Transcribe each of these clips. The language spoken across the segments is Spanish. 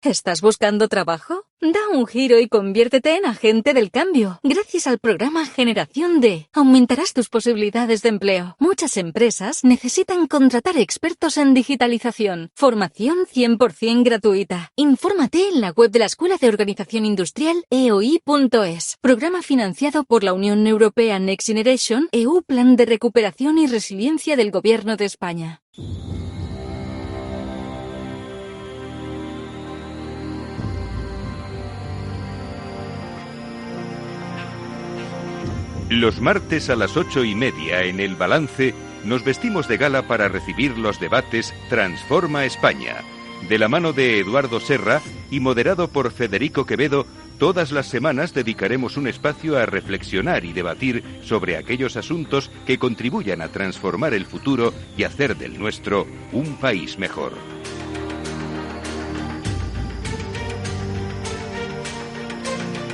¿Estás buscando trabajo? Da un giro y conviértete en agente del cambio. Gracias al programa Generación D, aumentarás tus posibilidades de empleo. Muchas empresas necesitan contratar expertos en digitalización. Formación 100% gratuita. Infórmate en la web de la Escuela de Organización Industrial eoi.es. Programa financiado por la Unión Europea Next Generation, EU Plan de Recuperación y Resiliencia del Gobierno de España. Los martes a las 8:30 en El Balance nos vestimos de gala para recibir los debates Transforma España. De la mano de Eduardo Serra y moderado por Federico Quevedo, todas las semanas dedicaremos un espacio a reflexionar y debatir sobre aquellos asuntos que contribuyan a transformar el futuro y hacer del nuestro un país mejor.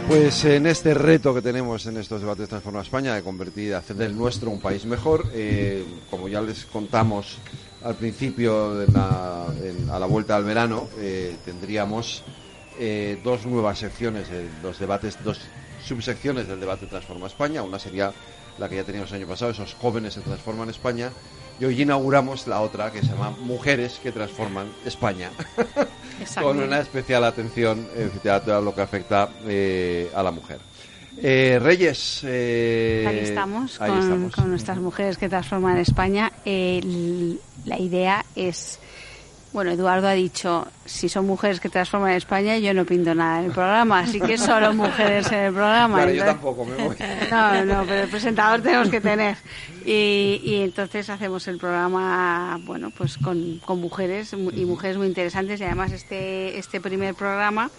Pues en este reto que tenemos en estos debates Transforma España de hacer del nuestro un país mejor, como ya les contamos al principio a la vuelta al verano, tendríamos dos nuevas secciones, dos subsecciones del debate Transforma España. Una sería la que ya teníamos el año pasado, esos jóvenes se transforman España, y hoy inauguramos la otra que se llama Mujeres que transforman España. Con una especial atención a todo lo que afecta a la mujer. Reyes. Ahí estamos, con nuestras mujeres que transforman España. La idea es... Bueno, Eduardo ha dicho, si son mujeres que transforman España, yo no pinto nada en el programa, así que solo mujeres en el programa. Claro, entonces, yo tampoco me voy. No, pero el presentador tenemos que tener. Y entonces hacemos el programa, bueno, pues con mujeres y mujeres muy interesantes. Y además este primer programa,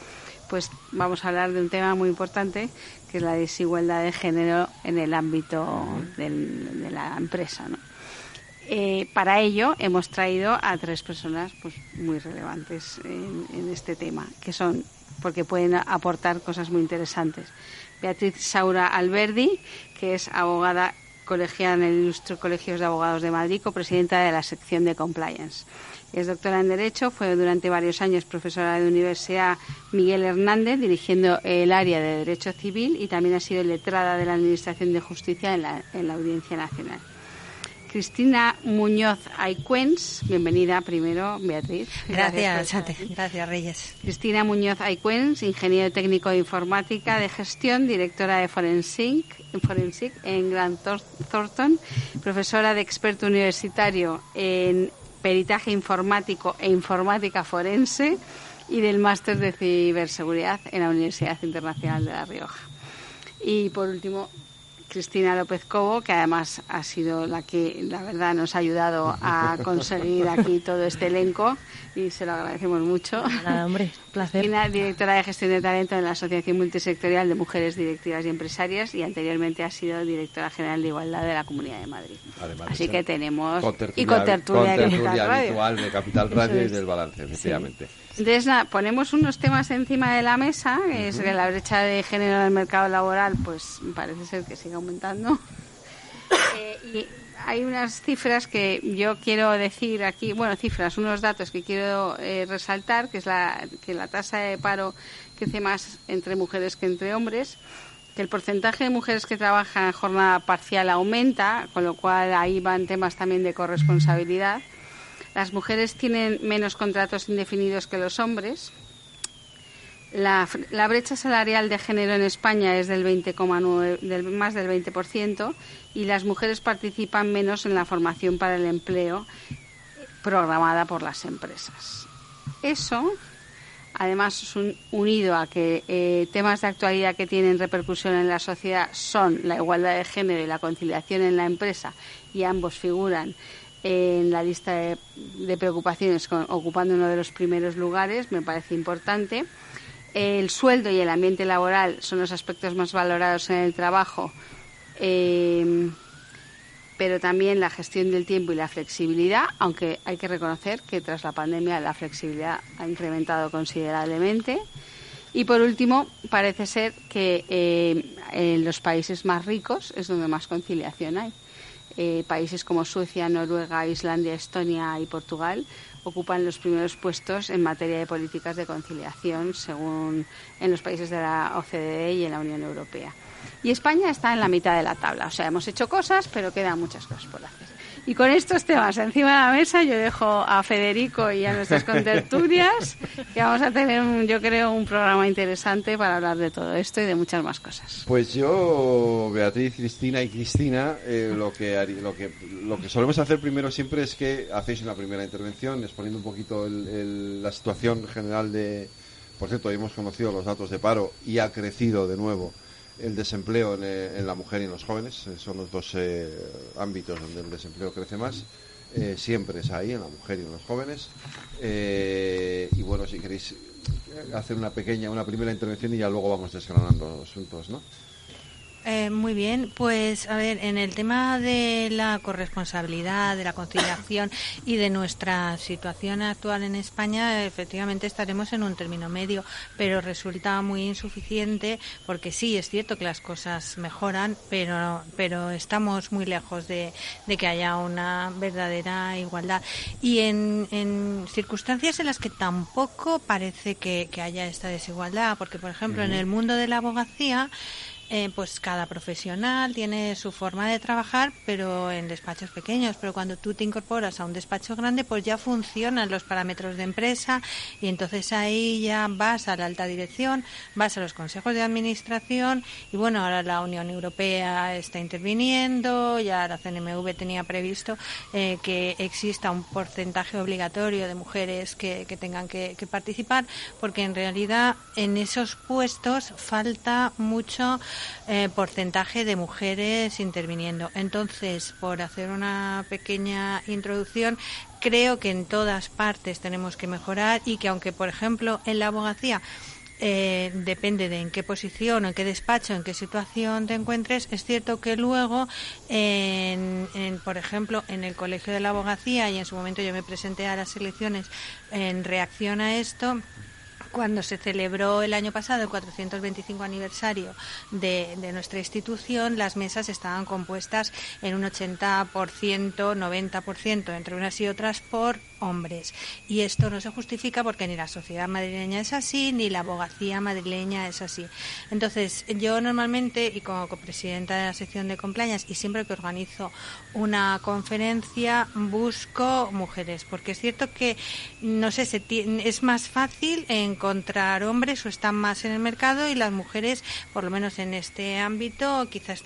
pues vamos a hablar de un tema muy importante, que es la desigualdad de género en el ámbito de la empresa, ¿no? Para ello hemos traído a tres personas pues muy relevantes en este tema, que son, porque pueden aportar cosas muy interesantes. Beatriz Saura Alberdi, que es abogada colegiada en el Ilustre Colegios de Abogados de Madrid, copresidenta de la sección de Compliance. Es doctora en Derecho, fue durante varios años profesora de Universidad Miguel Hernández, dirigiendo el área de Derecho Civil, y también ha sido letrada de la Administración de Justicia en la Audiencia Nacional. Cristina Muñoz Aycuens, bienvenida primero, Beatriz. Gracias, Reyes. Cristina Muñoz Aycuens, ingeniero técnico de informática de gestión, directora de Forensic en Grant Thornton, profesora de experto universitario en peritaje informático e informática forense y del máster de ciberseguridad en la Universidad Internacional de La Rioja. Y por último, Cristina López Cobo, que además ha sido la que, la verdad, nos ha ayudado a conseguir aquí todo este elenco, y se lo agradecemos mucho. Nada, hombre, placer. Cristina, directora de gestión de talento en la Asociación Multisectorial de Mujeres Directivas y Empresarias, y anteriormente ha sido directora general de Igualdad de la Comunidad de Madrid. Además, así que tenemos... Contertulia, y contertulia de Capital Radio. habitual de Capital Radio y del Balance, efectivamente. Sí. Entonces, ponemos unos temas encima de la mesa, que es que la brecha de género en el mercado laboral, pues parece ser que sigue aumentando. Y hay unas cifras que yo quiero decir aquí, unos datos que quiero resaltar, que es que la tasa de paro crece más entre mujeres que entre hombres, que el porcentaje de mujeres que trabajan en jornada parcial aumenta, con lo cual ahí van temas también de corresponsabilidad. Las mujeres tienen menos contratos indefinidos que los hombres. La brecha salarial de género en España es del 20,9, más del 20%, y las mujeres participan menos en la formación para el empleo programada por las empresas. Eso, además, unido a que temas de actualidad que tienen repercusión en la sociedad son la igualdad de género y la conciliación en la empresa, y ambos figuran en la lista de preocupaciones, ocupando uno de los primeros lugares, me parece importante. El sueldo y el ambiente laboral son los aspectos más valorados en el trabajo, pero también la gestión del tiempo y la flexibilidad, aunque hay que reconocer que tras la pandemia la flexibilidad ha incrementado considerablemente. Y por último, parece ser que en los países más ricos es donde más conciliación hay. países como Suecia, Noruega, Islandia, Estonia y Portugal ocupan los primeros puestos en materia de políticas de conciliación, según en los países de la OCDE y en la Unión Europea. Y España está en la mitad de la tabla. O sea, hemos hecho cosas, pero quedan muchas cosas por hacer. Y con estos temas encima de la mesa, yo dejo a Federico y a nuestras contertulias, que vamos a tener, yo creo, un programa interesante para hablar de todo esto y de muchas más cosas. Pues yo, Beatriz, Cristina, lo que solemos hacer primero siempre es que hacéis una primera intervención, exponiendo un poquito la situación general de... Por cierto, hoy hemos conocido los datos de paro y ha crecido de nuevo el desempleo en la mujer y en los jóvenes. Son los dos ámbitos donde el desempleo crece más. Siempre es ahí, en la mujer y en los jóvenes. Y bueno, si queréis hacer una primera intervención y ya luego vamos desgranando los asuntos, ¿no? Muy bien, pues a ver, en el tema de la corresponsabilidad, de la conciliación y de nuestra situación actual en España, efectivamente estaremos en un término medio, pero resulta muy insuficiente porque sí, es cierto que las cosas mejoran, pero estamos muy lejos de que haya una verdadera igualdad. Y en circunstancias en las que tampoco parece que haya esta desigualdad, porque por ejemplo en el mundo de la abogacía, pues cada profesional tiene su forma de trabajar, pero en despachos pequeños. Pero cuando tú te incorporas a un despacho grande, pues ya funcionan los parámetros de empresa y entonces ahí ya vas a la alta dirección, vas a los consejos de administración y bueno, ahora la Unión Europea está interviniendo, ya la CNMV tenía previsto que exista un porcentaje obligatorio de mujeres que tengan que participar, porque en realidad en esos puestos falta mucho porcentaje de mujeres interviniendo. Entonces, por hacer una pequeña introducción, creo que en todas partes tenemos que mejorar y que aunque, por ejemplo, en la abogacía depende de en qué posición, en qué despacho, en qué situación te encuentres, es cierto que luego, por ejemplo, en el Colegio de la Abogacía, y en su momento yo me presenté a las elecciones en reacción a esto, cuando se celebró el año pasado el 425 aniversario de nuestra institución, las mesas estaban compuestas en un 80%, 90% entre unas y otras por hombres. Y esto no se justifica porque ni la sociedad madrileña es así, ni la abogacía madrileña es así. Entonces, yo normalmente, y como copresidenta de la sección de compliance, y siempre que organizo una conferencia, busco mujeres, porque es cierto que, no sé, es más fácil encontrar hombres o están más en el mercado y las mujeres, por lo menos en este ámbito, quizás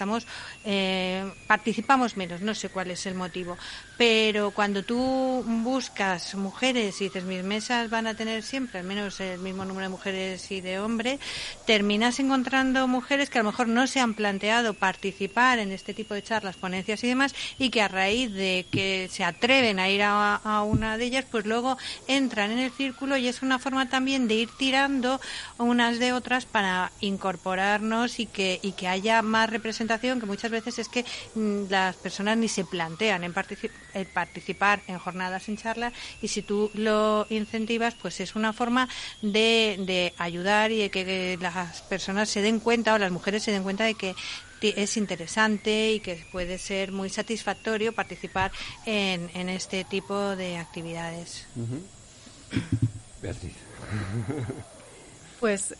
participamos menos, no sé cuál es el motivo. Pero cuando tú buscas mujeres y dices mis mesas van a tener siempre al menos el mismo número de mujeres y de hombres, terminas encontrando mujeres que a lo mejor no se han planteado participar en este tipo de charlas, ponencias y demás, y que a raíz de que se atreven a ir a una de ellas, pues luego entran en el círculo y es una forma también de ir tirando unas de otras para incorporarnos y que haya más representación, que muchas veces es que las personas ni se plantean en participar en jornadas, en charlas, y si tú lo incentivas, pues es una forma de ayudar y de que las personas se den cuenta, o las mujeres se den cuenta de que es interesante y que puede ser muy satisfactorio participar en este tipo de actividades. Beatriz. Pues,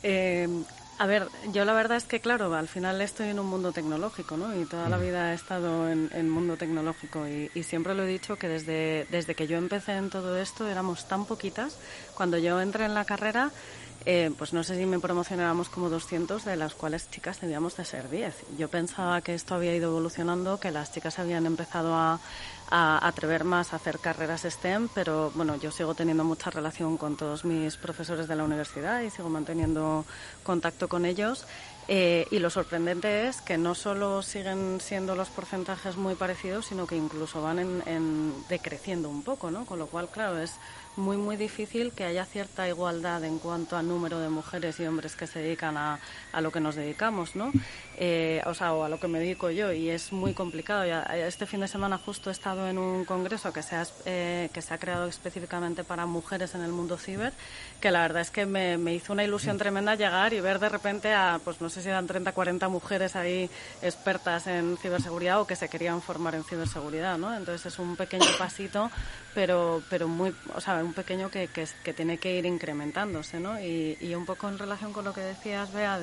a ver, yo la verdad es que, claro, al final estoy en un mundo tecnológico, ¿no? Y toda la vida he estado en mundo tecnológico y siempre lo he dicho que desde que yo empecé en todo esto éramos tan poquitas. Cuando yo entré en la carrera, pues no sé si me promocionábamos como 200, de las cuales chicas debíamos de ser 10. Yo pensaba que esto había ido evolucionando, que las chicas habían empezado a atrever más a hacer carreras STEM, pero bueno, yo sigo teniendo mucha relación con todos mis profesores de la universidad y sigo manteniendo contacto con ellos. Y lo sorprendente es que no solo siguen siendo los porcentajes muy parecidos, sino que incluso van decreciendo un poco, ¿no? Con lo cual, claro, es muy, muy difícil que haya cierta igualdad en cuanto a número de mujeres y hombres que se dedican a lo que nos dedicamos, ¿no? O a lo que me dedico yo, y es muy complicado. Este fin de semana justo he estado en un congreso que se ha creado específicamente para mujeres en el mundo ciber, que la verdad es que me hizo una ilusión tremenda llegar y ver de repente a, pues no sé si eran 30, 40 mujeres ahí expertas en ciberseguridad o que se querían formar en ciberseguridad, ¿no? Entonces es un pequeño pasito, pero muy, un pequeño que tiene que ir incrementándose, ¿no? Y un poco en relación con lo que decías, Bea,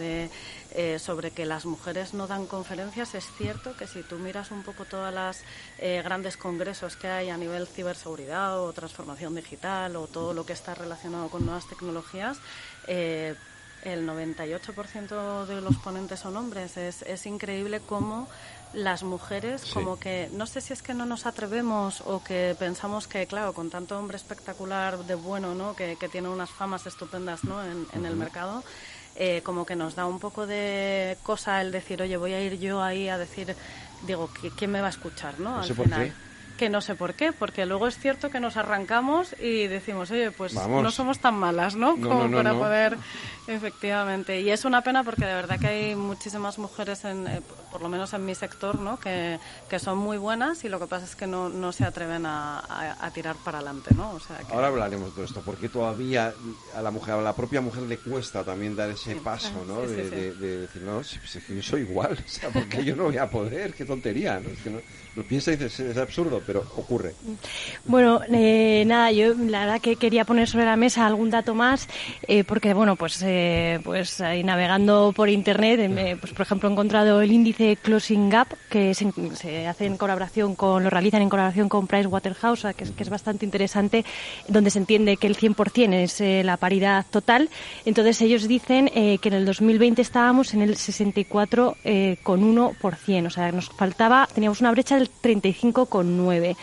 sobre que las mujeres no dan conferencias, es cierto que si tú miras un poco todas las grandes congresos que hay a nivel ciberseguridad o transformación digital o todo lo que está relacionado con nuevas tecnologías, el 98% de los ponentes son hombres. Es increíble cómo las mujeres, como que, no sé si es que no nos atrevemos o que pensamos que, claro, con tanto hombre espectacular de bueno, ¿no?, que tiene unas famas estupendas, ¿no?, en el mercado, como que nos da un poco de cosa el decir, oye, voy a ir yo ahí a decir, digo, ¿quién me va a escuchar, no? No sé al por final. qué. Que no sé por qué, porque luego es cierto que nos arrancamos y decimos, oye, pues Vamos. no somos tan malas, ¿no? Como No. para poder, efectivamente. Y es una pena porque de verdad que hay muchísimas mujeres, por lo menos en mi sector, ¿no?, que son muy buenas, y lo que pasa es que no se atreven a tirar para adelante, ¿no? O sea que... Ahora hablaremos de todo esto, porque todavía a la propia mujer le cuesta también dar ese paso, ¿no? Sí. De decir, no, si es que yo soy igual, o sea, porque yo no voy a poder, qué tontería, ¿no? Es que no, lo piensa y dices, es absurdo, pero ocurre. Bueno, nada, yo la verdad que quería poner sobre la mesa algún dato más, porque bueno, pues ahí navegando por internet, pues por ejemplo he encontrado el índice Closing Gap, que se hace en colaboración lo realizan en colaboración con Pricewaterhouse, que es bastante interesante, donde se entiende que el 100% es la paridad total. Entonces ellos dicen que en el 2020 estábamos en el 64,1%, o sea, teníamos una brecha del 35,9%.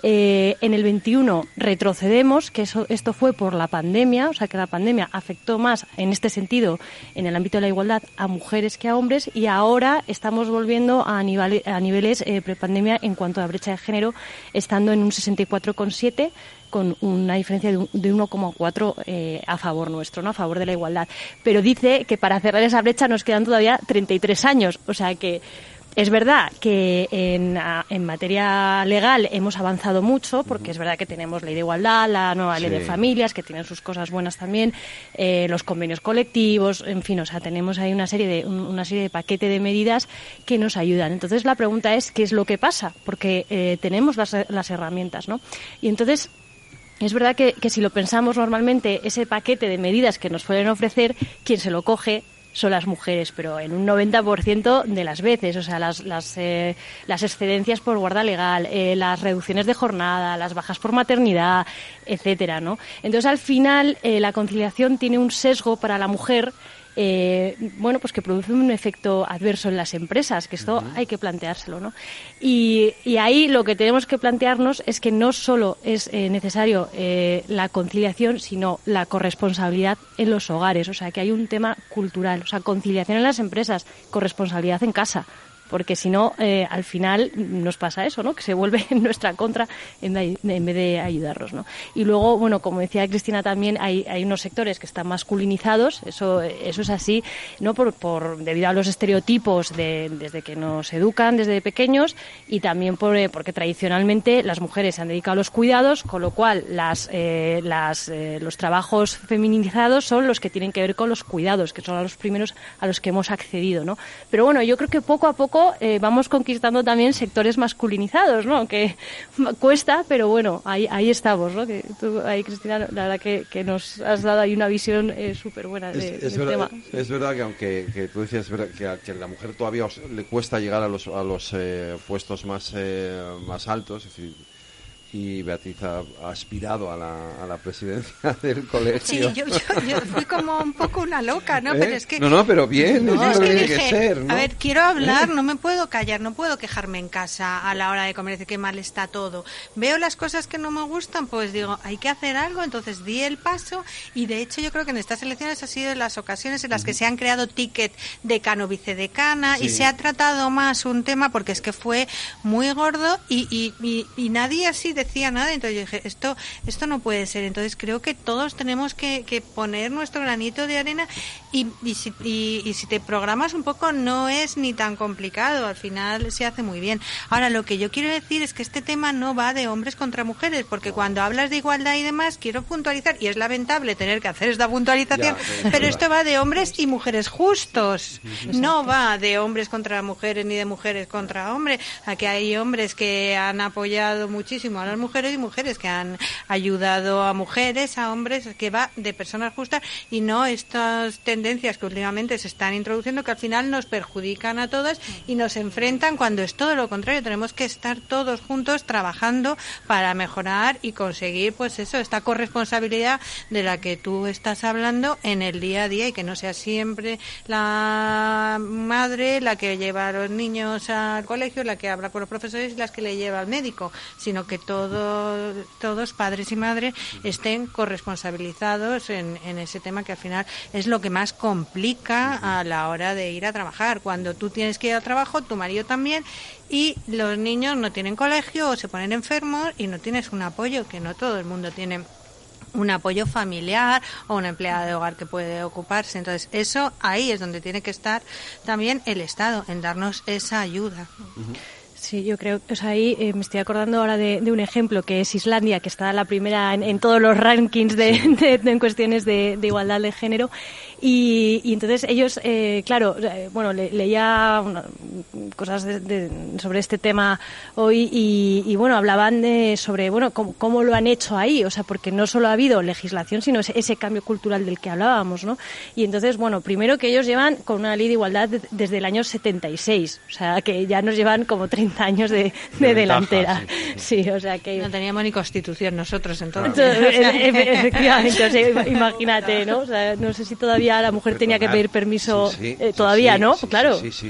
En el 21 retrocedemos, que esto fue por la pandemia, o sea que la pandemia afectó más en este sentido, en el ámbito de la igualdad, a mujeres que a hombres, y ahora estamos volviendo a niveles prepandemia en cuanto a la brecha de género, estando en un 64,7%, con una diferencia de 1,4 a favor nuestro, ¿no?, a favor de la igualdad. Pero dice que para cerrar esa brecha nos quedan todavía 33 años, o sea que es verdad que en materia legal hemos avanzado mucho, porque es verdad que tenemos ley de igualdad, la nueva ley de familias, que tienen sus cosas buenas también, los convenios colectivos, en fin, o sea, tenemos ahí una serie de paquete de medidas que nos ayudan. Entonces la pregunta es, ¿qué es lo que pasa? Porque tenemos las herramientas, ¿no? Y entonces es verdad que si lo pensamos normalmente, ese paquete de medidas que nos pueden ofrecer, quien se lo coge son las mujeres, pero en un 90% de las veces, o sea, las excedencias por guarda legal, las reducciones de jornada, las bajas por maternidad, etcétera, ¿no? Entonces, al final, la conciliación tiene un sesgo para la mujer, pues que produce un efecto adverso en las empresas, que esto hay que planteárselo, ¿no? Y ahí lo que tenemos que plantearnos es que no solo es necesario la conciliación, sino la corresponsabilidad en los hogares, o sea, que hay un tema cultural, o sea, conciliación en las empresas, corresponsabilidad en casa. Porque si no, al final nos pasa eso, ¿no?, que se vuelve en nuestra contra en vez de ayudarnos, ¿no? Y luego, bueno, como decía Cristina también, hay unos sectores que están masculinizados, eso es así, ¿no?, debido a los estereotipos desde que nos educan desde pequeños, y también porque tradicionalmente las mujeres se han dedicado a los cuidados, con lo cual los trabajos feminizados son los que tienen que ver con los cuidados, que son los primeros a los que hemos accedido, ¿no? Pero bueno, yo creo que poco a poco vamos conquistando también sectores masculinizados, ¿no?, que cuesta, pero bueno, ahí estamos, ¿no? Que tú ahí, Cristina, la verdad que nos has dado ahí una visión súper buena del tema. Es verdad que aunque tú decías que a la mujer todavía le cuesta llegar a los puestos más altos, es decir, y Beatriz ha aspirado a la presidencia del colegio. Sí, yo fui como un poco una loca, ¿no? Pero es que... No, pero bien, no, es que tiene dije, que ser, ¿no? A ver, quiero hablar, no me puedo callar, no puedo quejarme en casa a la hora de comer, decir que mal está todo. Veo las cosas que no me gustan, pues digo, hay que hacer algo, entonces di el paso, y de hecho yo creo que en estas elecciones ha sido de las ocasiones en las que se han creado ticket decano-vicedecana, y se ha tratado más un tema, porque es que fue muy gordo, y nadie así decía, decía nada, entonces yo dije, esto no puede ser. Entonces creo que todos tenemos que poner nuestro granito de arena y si te programas un poco no es ni tan complicado, al final se hace muy bien. Ahora, lo que yo quiero decir es que este tema no va de hombres contra mujeres, porque cuando hablas de igualdad y demás, quiero puntualizar, y es lamentable tener que hacer esta puntualización, pero esto va de hombres y mujeres justos, no va de hombres contra mujeres ni de mujeres contra hombres. Aquí hay hombres que han apoyado muchísimo a las mujeres y mujeres que han ayudado a mujeres, a hombres, que va de personas justas y no estas tendencias que últimamente se están introduciendo que al final nos perjudican a todas y nos enfrentan, cuando es todo lo contrario. Tenemos que estar todos juntos trabajando para mejorar y conseguir, pues eso, esta corresponsabilidad de la que tú estás hablando en el día a día, y que no sea siempre la madre la que lleva a los niños al colegio, la que habla con los profesores y las que le lleva al médico, sino que todos, padres y madres, estén corresponsabilizados en ese tema, que al final es lo que más complica a la hora de ir a trabajar. Cuando tú tienes que ir al trabajo, tu marido también, y los niños no tienen colegio o se ponen enfermos y no tienes un apoyo, que no todo el mundo tiene un apoyo familiar o una empleada de hogar que puede ocuparse. Entonces, eso ahí es donde tiene que estar también el Estado, en darnos esa ayuda. Sí, yo creo que ahí me estoy acordando ahora de un ejemplo, que es Islandia, que está la primera en todos los rankings en cuestiones de igualdad de género. Y entonces ellos, claro, bueno, leía cosas sobre este tema hoy y bueno, hablaban sobre, bueno, cómo lo han hecho ahí, o sea, porque no solo ha habido legislación, sino ese cambio cultural del que hablábamos, ¿no? Y entonces, bueno, primero que ellos llevan con una ley de igualdad desde el año 76, o sea, que ya nos llevan como 30 años de delantera. Sí, o sea que... No teníamos ni constitución nosotros entonces. Efectivamente, o sea, imagínate, ¿no? O sea, no sé si todavía la mujer tenía que pedir permiso, todavía, ¿no? Claro. Sí.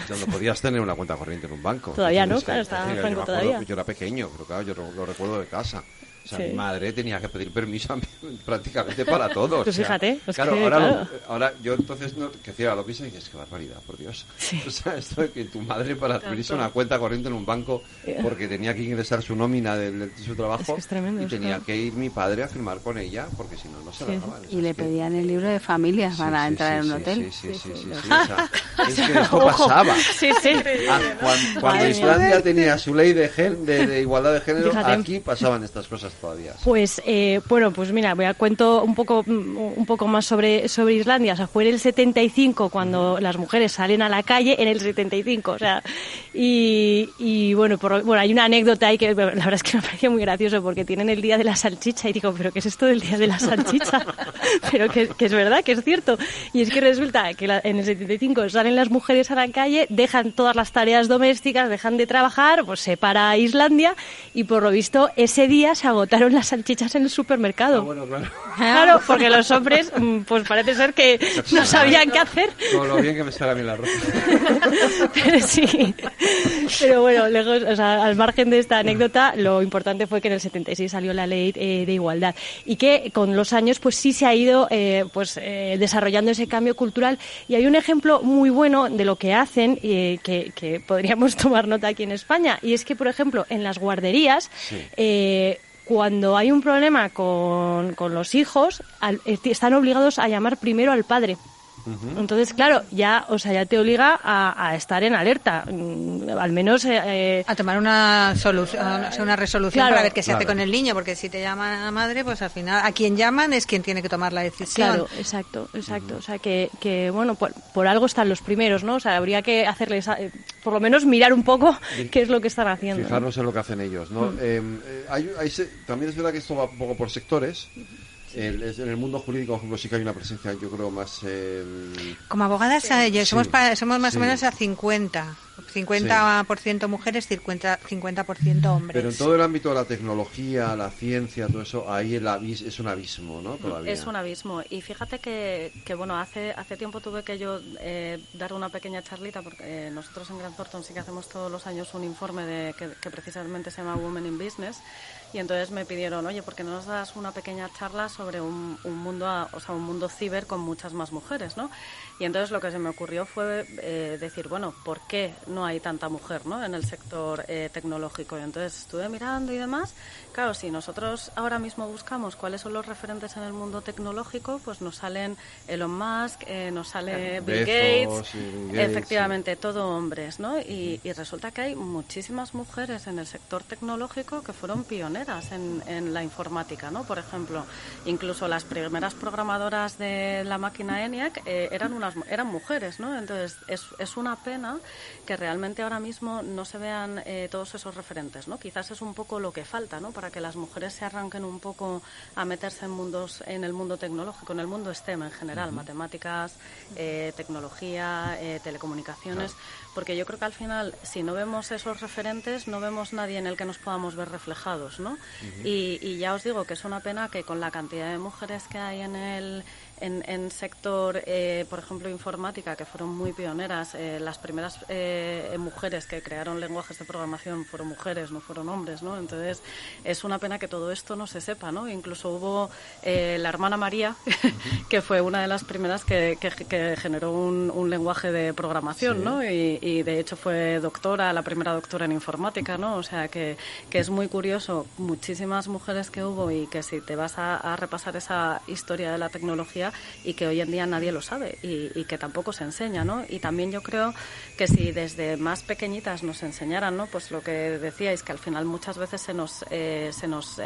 Cuando podías tener una cuenta corriente en un banco. Todavía no, claro, estaba Franco todavía. Yo era pequeño, pero claro, yo lo recuerdo de casa. O sea, mi madre tenía que pedir permiso prácticamente para todo. Pues fíjate. Pues claro, ahora yo entonces que hacía lo pienso y dices, qué barbaridad, por Dios. Sí. O sea, esto de que tu madre para abrirse una cuenta corriente en un banco porque tenía que ingresar su nómina de su trabajo, es tremendo, y tenía que ir mi padre a firmar con ella porque si no se la daban. Y le pedían el libro de familias para entrar en un hotel. Sí. O sea, es que esto pasaba. Cuando Islandia tenía su ley de igualdad de género, aquí pasaban estas cosas todavía. Pues bueno, pues mira, voy a cuento un poco más sobre Islandia. O sea, fue en el 75 cuando las mujeres salen a la calle, en el 75, o sea, y bueno, hay una anécdota ahí que la verdad es que me parecía muy gracioso, porque tienen el día de la salchicha y digo, pero ¿qué es esto del día de la salchicha? Pero que es verdad, que es cierto. Y es que resulta que en el 75 salen las mujeres a la calle, dejan todas las tareas domésticas, dejan de trabajar, pues se para Islandia, y por lo visto ese día se agotaron las salchichas en el supermercado. Bueno, claro. Claro, porque los hombres, pues parece ser que no sabían qué hacer. Con lo bien que me sale a mí la ropa. Pero sí. Pero bueno, lejos, o sea, al margen de esta anécdota, lo importante fue que en el 76 salió la ley de igualdad, y que con los años pues sí se ha ido desarrollando ese cambio cultural. Y hay un ejemplo muy bueno de lo que hacen, que podríamos tomar nota aquí en España, y es que, por ejemplo, en las guarderías, cuando hay un problema con los hijos, están obligados a llamar primero al padre. Entonces, claro, ya te obliga a estar en alerta, al menos a tomar una resolución, claro, para ver qué se hace con el niño, porque si te llaman a la madre, pues al final a quien llaman es quien tiene que tomar la decisión. Claro, exacto. O sea, que bueno, por algo están los primeros, ¿no? O sea, habría que hacerles, por lo menos mirar un poco qué es lo que están haciendo. Fijarnos en lo que hacen ellos, ¿no? También es verdad que esto va un poco por sectores. En el mundo jurídico, por ejemplo, sí que hay una presencia, yo creo, más... Como abogadas, somos más o menos a 50% mujeres, 50% hombres. Pero en todo el ámbito de la tecnología, la ciencia, todo eso, ahí es un abismo, ¿no? Todavía. Es un abismo. Y fíjate que bueno, hace tiempo tuve que yo dar una pequeña charlita, porque nosotros en Grant Thornton sí que hacemos todos los años un informe que precisamente se llama Women in Business. Y entonces me pidieron, oye, ¿por qué no nos das una pequeña charla sobre un mundo ciber con muchas más mujeres, ¿no? Y entonces lo que se me ocurrió fue decir, bueno, ¿por qué no hay tanta mujer, ¿no?, en el sector tecnológico. Y entonces estuve mirando y demás. Claro, si nosotros ahora mismo buscamos cuáles son los referentes en el mundo tecnológico, pues nos salen Elon Musk, nos sale Bill Gates, efectivamente, todo hombres, ¿no? Y resulta que hay muchísimas mujeres en el sector tecnológico que fueron pioneras en la informática, ¿no? Por ejemplo, incluso las primeras programadoras de la máquina ENIAC eran mujeres, ¿no? Entonces es una pena que realmente ahora mismo no se vean todos esos referentes, ¿no? Quizás es un poco lo que falta, ¿no?, para que las mujeres se arranquen un poco a meterse en el mundo tecnológico, en el mundo STEM en general, matemáticas, tecnología, telecomunicaciones, porque yo creo que al final, si no vemos esos referentes, no vemos nadie en el que nos podamos ver reflejados, ¿no? Y ya os digo que es una pena que con la cantidad de mujeres que hay en sector, por ejemplo, informática, que fueron muy pioneras, las primeras mujeres que crearon lenguajes de programación fueron mujeres, no fueron hombres, ¿no? Entonces, es una pena que todo esto no se sepa, ¿no? Incluso hubo la hermana María, que fue una de las primeras que generó un lenguaje de programación, ¿no? Y de hecho fue doctora, la primera doctora en informática, ¿no? O sea, que es muy curioso, muchísimas mujeres que hubo, y que si te vas a repasar esa historia de la tecnología, y que hoy en día nadie lo sabe y que tampoco se enseña, ¿no? Y también yo creo que si desde más pequeñitas nos enseñaran, ¿no?, pues lo que decíais, que al final muchas veces se nos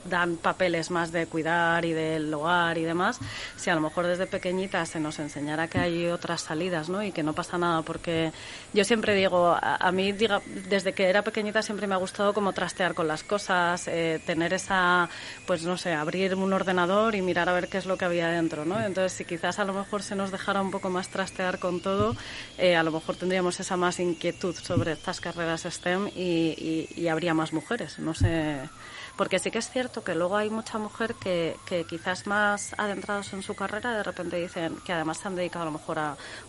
dan papeles más de cuidar y del hogar y demás, si a lo mejor desde pequeñitas se nos enseñara que hay otras salidas, ¿no?, y que no pasa nada, porque yo siempre digo, a mí desde que era pequeñita siempre me ha gustado como trastear con las cosas, tener esa, pues no sé, abrir un ordenador y mirar a ver qué es lo que había dentro, ¿no? Entonces, si quizás a lo mejor se nos dejara un poco más trastear con todo, a lo mejor tendríamos esa más inquietud sobre estas carreras STEM y habría más mujeres, no sé. Porque sí que es cierto que luego hay mucha mujer que quizás más adentrados en su carrera de repente dicen que además se han dedicado a lo mejor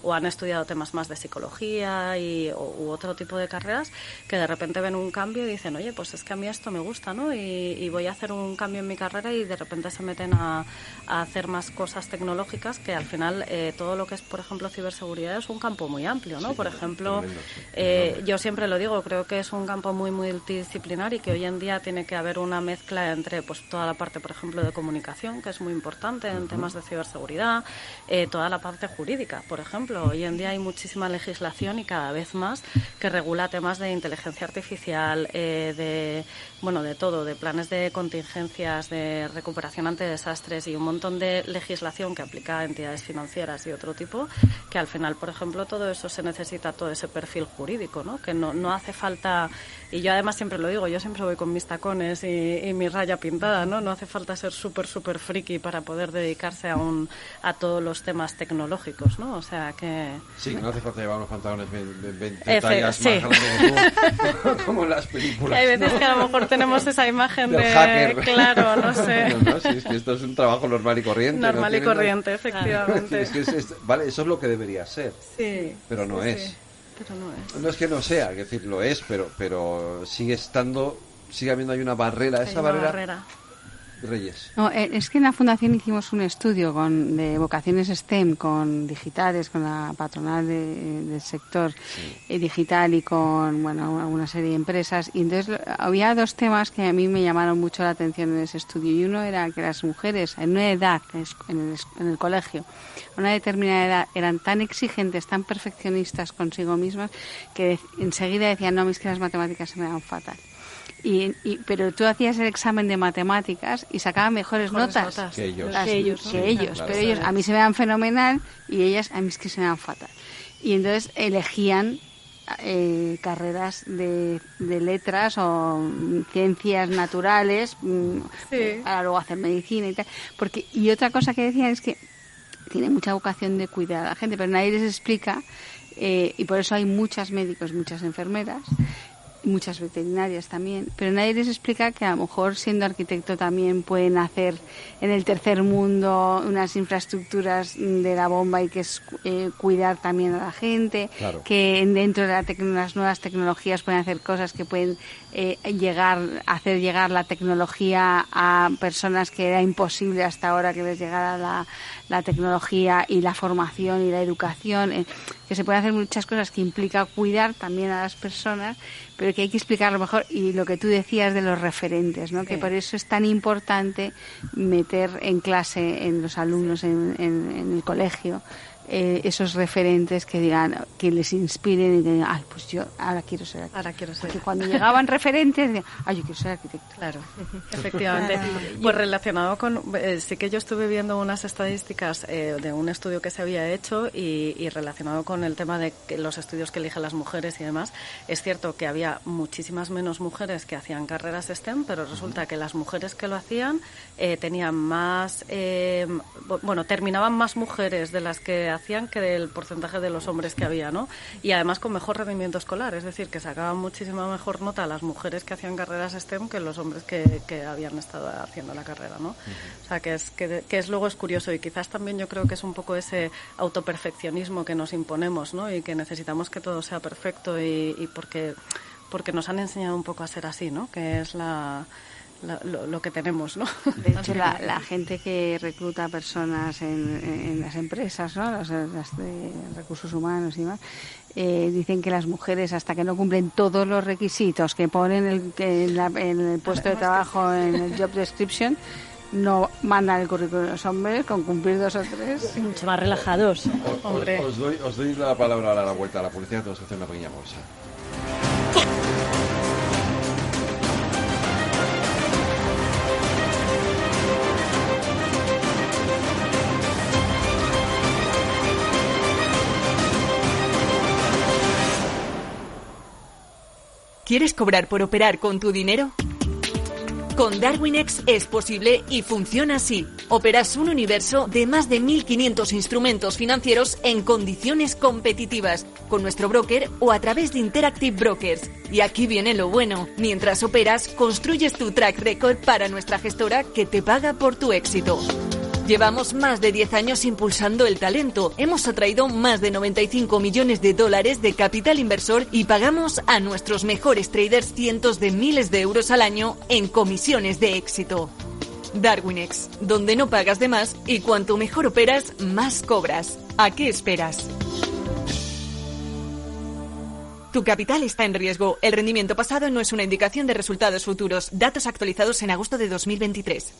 o han estudiado temas más de psicología u otro tipo de carreras, que de repente ven un cambio y dicen, oye, pues es que a mí esto me gusta, ¿no? Y voy a hacer un cambio en mi carrera, y de repente se meten a hacer más cosas tecnológicas, que al final todo lo que es, por ejemplo, ciberseguridad es un campo muy amplio, ¿no? Sí, por ejemplo, yo siempre lo digo, creo que es un campo muy multidisciplinar, y que hoy en día tiene que haber una mezcla entre pues toda la parte, por ejemplo, de comunicación, que es muy importante en temas de ciberseguridad, toda la parte jurídica, por ejemplo. Hoy en día hay muchísima legislación, y cada vez más, que regula temas de inteligencia artificial, de todo, de planes de contingencias, de recuperación ante desastres, y un montón de legislación que aplica a entidades financieras y otro tipo, que al final, por ejemplo, todo eso se necesita, todo ese perfil jurídico, ¿no? Que no hace falta, y yo además siempre lo digo, yo siempre voy con mis tacones y mi raya pintada, ¿no? No hace falta ser súper friki para poder dedicarse a todos los temas tecnológicos, ¿no? O sea que... Sí, no hace falta llevar unos pantalones 20 tallas más grandes que tú, como en las películas. Hay veces que a lo mejor tenemos esa imagen del hacker. Claro, no sé. No, sí, es que esto es un trabajo normal y corriente. Normal y corriente, efectivamente. Es que vale, eso es lo que debería ser. Sí. Pero no es. Sí. Pero no es. No es que no sea, es decir, lo es, pero sigue habiendo ahí una barrera. Esa barrera. Reyes. No, es que en la Fundación hicimos un estudio de vocaciones STEM con digitales, con la patronal del sector digital y con una serie de empresas. Y entonces había dos temas que a mí me llamaron mucho la atención en ese estudio. Y uno era que las mujeres en una edad, en el colegio, a una determinada edad, eran tan exigentes, tan perfeccionistas consigo mismas, que enseguida decían, no, a mí es que las matemáticas se me dan fatal. Pero tú hacías el examen de matemáticas y sacaban mejores notas que ellos. Claro. Pero ellos a mí se me dan fenomenal y ellas a mí es que se me dan fatal. Y entonces elegían carreras de letras o ciencias naturales para luego hacer medicina y tal. Y otra cosa que decían es que tiene mucha vocación de cuidar a la gente, pero nadie les explica, y por eso hay muchos médicos, muchas enfermeras, muchas veterinarias también, pero nadie les explica que a lo mejor siendo arquitecto también pueden hacer en el tercer mundo unas infraestructuras de la bomba, y que es cuidar también a la gente, claro, que dentro de las nuevas tecnologías pueden hacer cosas que pueden hacer llegar la tecnología a personas que era imposible hasta ahora que les llegara la tecnología y la formación y la educación, que se pueden hacer muchas cosas que implica cuidar también a las personas, pero que hay que explicarlo mejor. Y lo que tú decías de los referentes, ¿no? Sí. Que por eso es tan importante meter en clase, en los alumnos, en el colegio, esos referentes que digan, que les inspiren y que digan, pues yo ahora quiero ser arquitecto. Porque cuando llegaban referentes, decían, yo quiero ser arquitecto. Claro, efectivamente. Pues relacionado con, sí que yo estuve viendo unas estadísticas de un estudio que se había hecho y relacionado con el tema de que los estudios que eligen las mujeres y demás, es cierto que había muchísimas menos mujeres que hacían carreras STEM, pero resulta que las mujeres que lo hacían tenían más, terminaban más mujeres de las que hacían que del porcentaje de los hombres que había, ¿no? Y además con mejor rendimiento escolar, es decir, que sacaban muchísima mejor nota las mujeres que hacían carreras STEM que los hombres que habían estado haciendo la carrera, ¿no? O sea, que es luego es curioso, y quizás también yo creo que es un poco ese autoperfeccionismo que nos imponemos, ¿no? Y que necesitamos que todo sea perfecto y porque nos han enseñado un poco a ser así, ¿no? Que es lo que tenemos, ¿no? De hecho, la gente que recluta personas en las empresas, ¿no? Las de recursos humanos y demás, dicen que las mujeres, hasta que no cumplen todos los requisitos que ponen en el puesto de trabajo, en el job description, no mandan el currículum de los hombres con cumplir 2 o 3. Mucho más relajados. Os doy la palabra a la vuelta a la publicidad. Tenemos que hacer una pequeña bolsa. ¿Quieres cobrar por operar con tu dinero? Con DarwinX es posible y funciona así. Operas un universo de más de 1.500 instrumentos financieros en condiciones competitivas, con nuestro broker o a través de Interactive Brokers. Y aquí viene lo bueno. Mientras operas, construyes tu track record para nuestra gestora que te paga por tu éxito. Llevamos más de 10 años impulsando el talento. Hemos atraído más de $95 millones de capital inversor y pagamos a nuestros mejores traders cientos de miles de euros al año en comisiones de éxito. DarwinX, donde no pagas de más y cuanto mejor operas, más cobras. ¿A qué esperas? Tu capital está en riesgo. El rendimiento pasado no es una indicación de resultados futuros. Datos actualizados en agosto de 2023.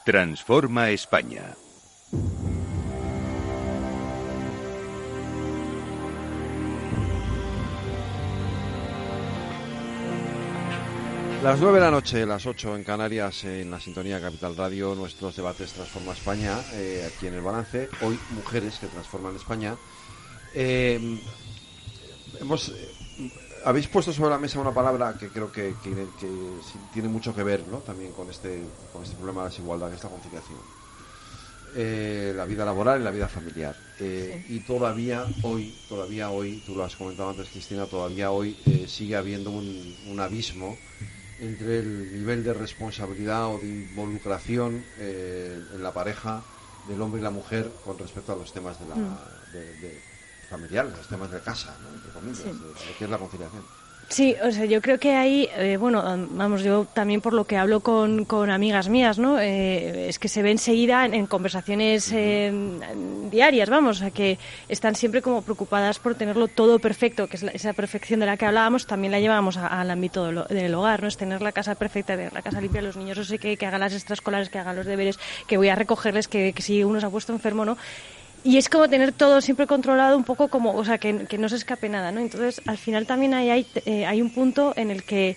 Transforma España. Las 9 de la noche, las 8 en Canarias, en la sintonía Capital Radio, nuestros debates Transforma España, aquí en El Balance. Hoy, mujeres que transforman España. Habéis puesto sobre la mesa una palabra que creo que tiene mucho que ver, ¿no? También con este problema de desigualdad, que es la conciliación. La vida laboral y la vida familiar. Sí. Y todavía hoy, tú lo has comentado antes, Cristina, todavía hoy sigue habiendo un abismo entre el nivel de responsabilidad o de involucración en la pareja del hombre y la mujer con respecto a los temas de familiares, los temas de casa, ¿no? Entre comillas, sí. de qué es la conciliación. Sí, o sea, yo creo que ahí, yo también por lo que hablo con amigas mías, ¿no? Es que se ve enseguida en conversaciones diarias, o sea, que están siempre como preocupadas por tenerlo todo perfecto, que es esa perfección de la que hablábamos, también la llevamos al ámbito del hogar, ¿no? Es tener la casa perfecta, tener la casa limpia, los niños, no sé qué, que hagan las extraescolares, que hagan los deberes, que voy a recogerles, que si uno se ha puesto enfermo, ¿no? Y es como tener todo siempre controlado un poco como, o sea, que no se escape nada, ¿no? Entonces, al final también hay un punto en el que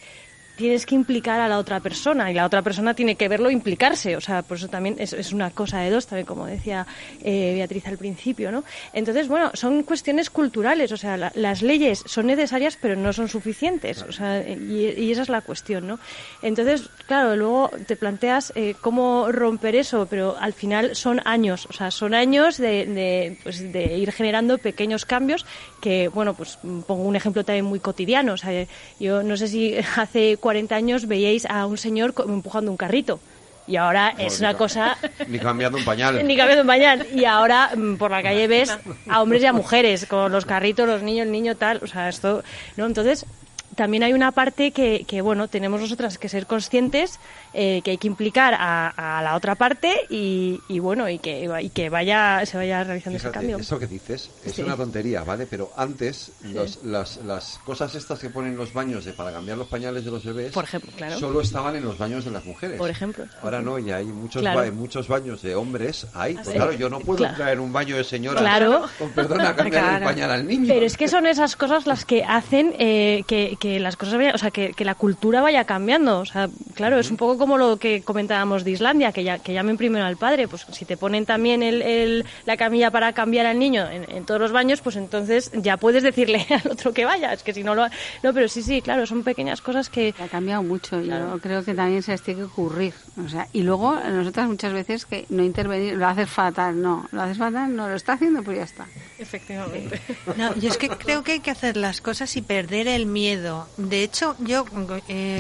tienes que implicar a la otra persona y la otra persona tiene que verlo implicarse, o sea, por eso también es una cosa de dos, también como decía Beatriz al principio, ¿no? Entonces, bueno, son cuestiones culturales, o sea, las leyes son necesarias pero no son suficientes, o sea, y esa es la cuestión, ¿no? Entonces, claro, luego te planteas cómo romper eso, pero al final son años, o sea, son años de ir generando pequeños cambios que, bueno, pues pongo un ejemplo también muy cotidiano, o sea, yo no sé si hace 40 años veíais a un señor empujando un carrito. Y ahora es una cosa... Ni cambiando un pañal. Ni cambiando un pañal. Y ahora por la calle ves a hombres y a mujeres con los carritos, los niños, el niño tal. O sea, esto... ¿no? Entonces, también hay una parte que bueno, tenemos nosotras que ser conscientes, que hay que implicar a la otra parte y bueno, y que se vaya realizando. Fíjate, ese cambio. Eso que dices es una tontería, ¿vale? Pero antes las cosas estas que ponen en los baños para cambiar los pañales de los bebés, por ejemplo, claro, solo estaban en los baños de las mujeres. Por ejemplo. Ahora no, ya hay muchos, claro, muchos baños de hombres. Pues sí, claro, yo no puedo traer un baño de señora, claro, con perdón, a cambiar el pañal al niño. Pero es que son esas cosas las que hacen que las cosas vayan, o sea, que la cultura vaya cambiando. O sea, claro, es un poco como lo que comentábamos de Islandia, que llamen primero al padre. Pues si te ponen también la camilla para cambiar al niño en todos los baños, pues entonces ya puedes decirle al otro que vaya. Es que si no lo... No, pero sí, claro, son pequeñas cosas que... Ha cambiado mucho. Claro. Yo creo que también se les tiene que ocurrir. O sea, y luego nosotras muchas veces que no intervenir, lo haces fatal, no. Lo haces fatal, no. Lo está haciendo, pues ya está. Efectivamente. No, yo es que creo que hay que hacer las cosas y perder el miedo. De hecho, yo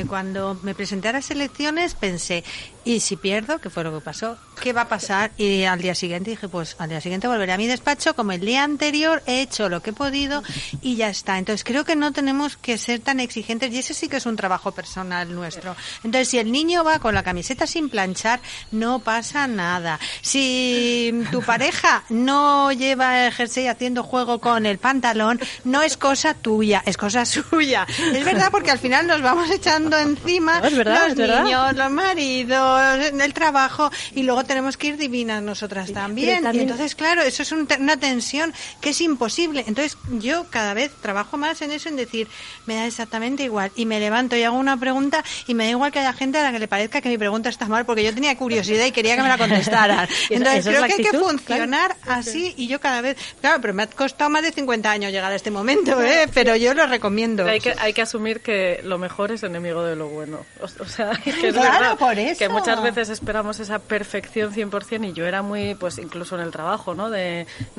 cuando me presenté a las elecciones pensé, ¿y si pierdo? ¿Qué fue lo que pasó? ¿Qué va a pasar? Y al día siguiente dije, pues al día siguiente volveré a mi despacho, como el día anterior he hecho lo que he podido y ya está. Entonces creo que no tenemos que ser tan exigentes y ese sí que es un trabajo personal nuestro. Entonces si el niño va con la camiseta sin planchar, no pasa nada. Si tu pareja no lleva el jersey haciendo juego con el pantalón, no es cosa tuya, es cosa suya. Es verdad, porque al final nos vamos echando encima no, es verdad, los niños, los maridos, el trabajo y luego tenemos que ir divinas nosotras también. Y entonces, claro, eso es una tensión que es imposible. Entonces yo cada vez trabajo más en eso, en decir, me da exactamente igual. Y me levanto y hago una pregunta y me da igual que haya gente a la que le parezca que mi pregunta está mal porque yo tenía curiosidad y quería que me la contestaran. Entonces creo que hay que funcionar así y yo cada vez... Claro, pero me ha costado más de 50 años llegar a este momento, pero yo lo recomiendo. Hay que asumir que lo mejor es enemigo de lo bueno. O sea, que es claro, verdad, por eso. Que muchas veces esperamos esa perfección 100% y yo era muy, pues incluso en el trabajo, ¿no?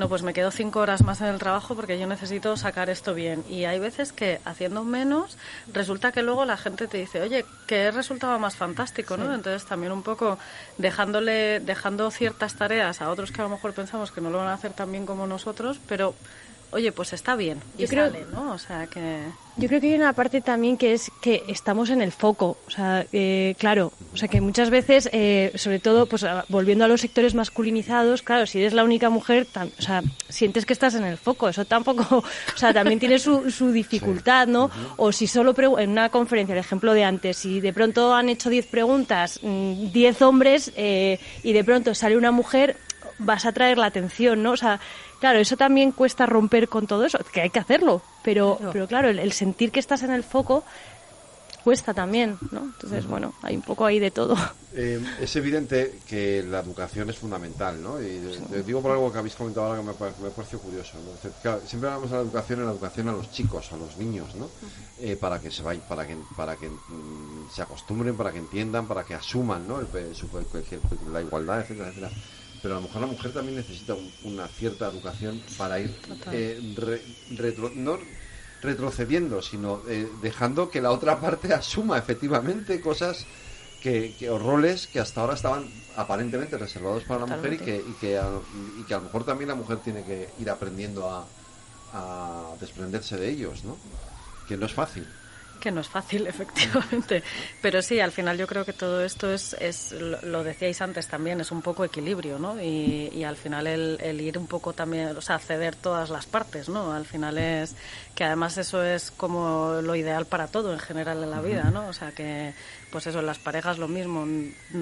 Pues me quedo 5 horas más en el trabajo porque yo necesito sacar esto bien. Y hay veces que haciendo menos resulta que luego la gente te dice, oye, que resultaba más fantástico, ¿no? Sí. Entonces también un poco dejando ciertas tareas a otros que a lo mejor pensamos que no lo van a hacer tan bien como nosotros, pero oye, pues está bien y sale, ¿no? O sea que... Yo creo que hay una parte también que es que estamos en el foco, o sea, claro, o sea que muchas veces, sobre todo, pues volviendo a los sectores masculinizados, claro, si eres la única mujer, o sea, sientes que estás en el foco, eso tampoco, o sea, también tiene su dificultad, ¿no? O si solo en una conferencia, el ejemplo de antes, si de pronto han hecho 10 preguntas, 10 hombres, y de pronto sale una mujer, vas a atraer la atención, ¿no? O sea, claro, eso también cuesta romper con todo eso, que hay que hacerlo, pero claro, el sentir que estás en el foco cuesta también, ¿no? Entonces, bueno, hay un poco ahí de todo. Es evidente que la educación es fundamental, ¿no? Y digo por algo que habéis comentado ahora que me pareció curioso, ¿no? Claro, siempre hablamos de la educación a los chicos, a los niños, ¿no? Para que se vayan, para que se acostumbren, para que entiendan, para que asuman, ¿no? La igualdad, etcétera, etcétera. Pero a lo mejor la mujer también necesita una cierta educación para ir no retrocediendo, sino dejando que la otra parte asuma efectivamente cosas o roles que hasta ahora estaban aparentemente reservados para la mujer y que a lo mejor también la mujer tiene que ir aprendiendo a desprenderse de ellos, ¿no? Que no es fácil. Que no es fácil, efectivamente. Pero sí, al final yo creo que todo esto es lo decíais antes también, es un poco equilibrio, ¿no? Y al final el ir un poco también, o sea, ceder todas las partes, ¿no? Al final es que además eso es como lo ideal para todo en general en la vida, ¿no? O sea, que pues eso, en las parejas lo mismo,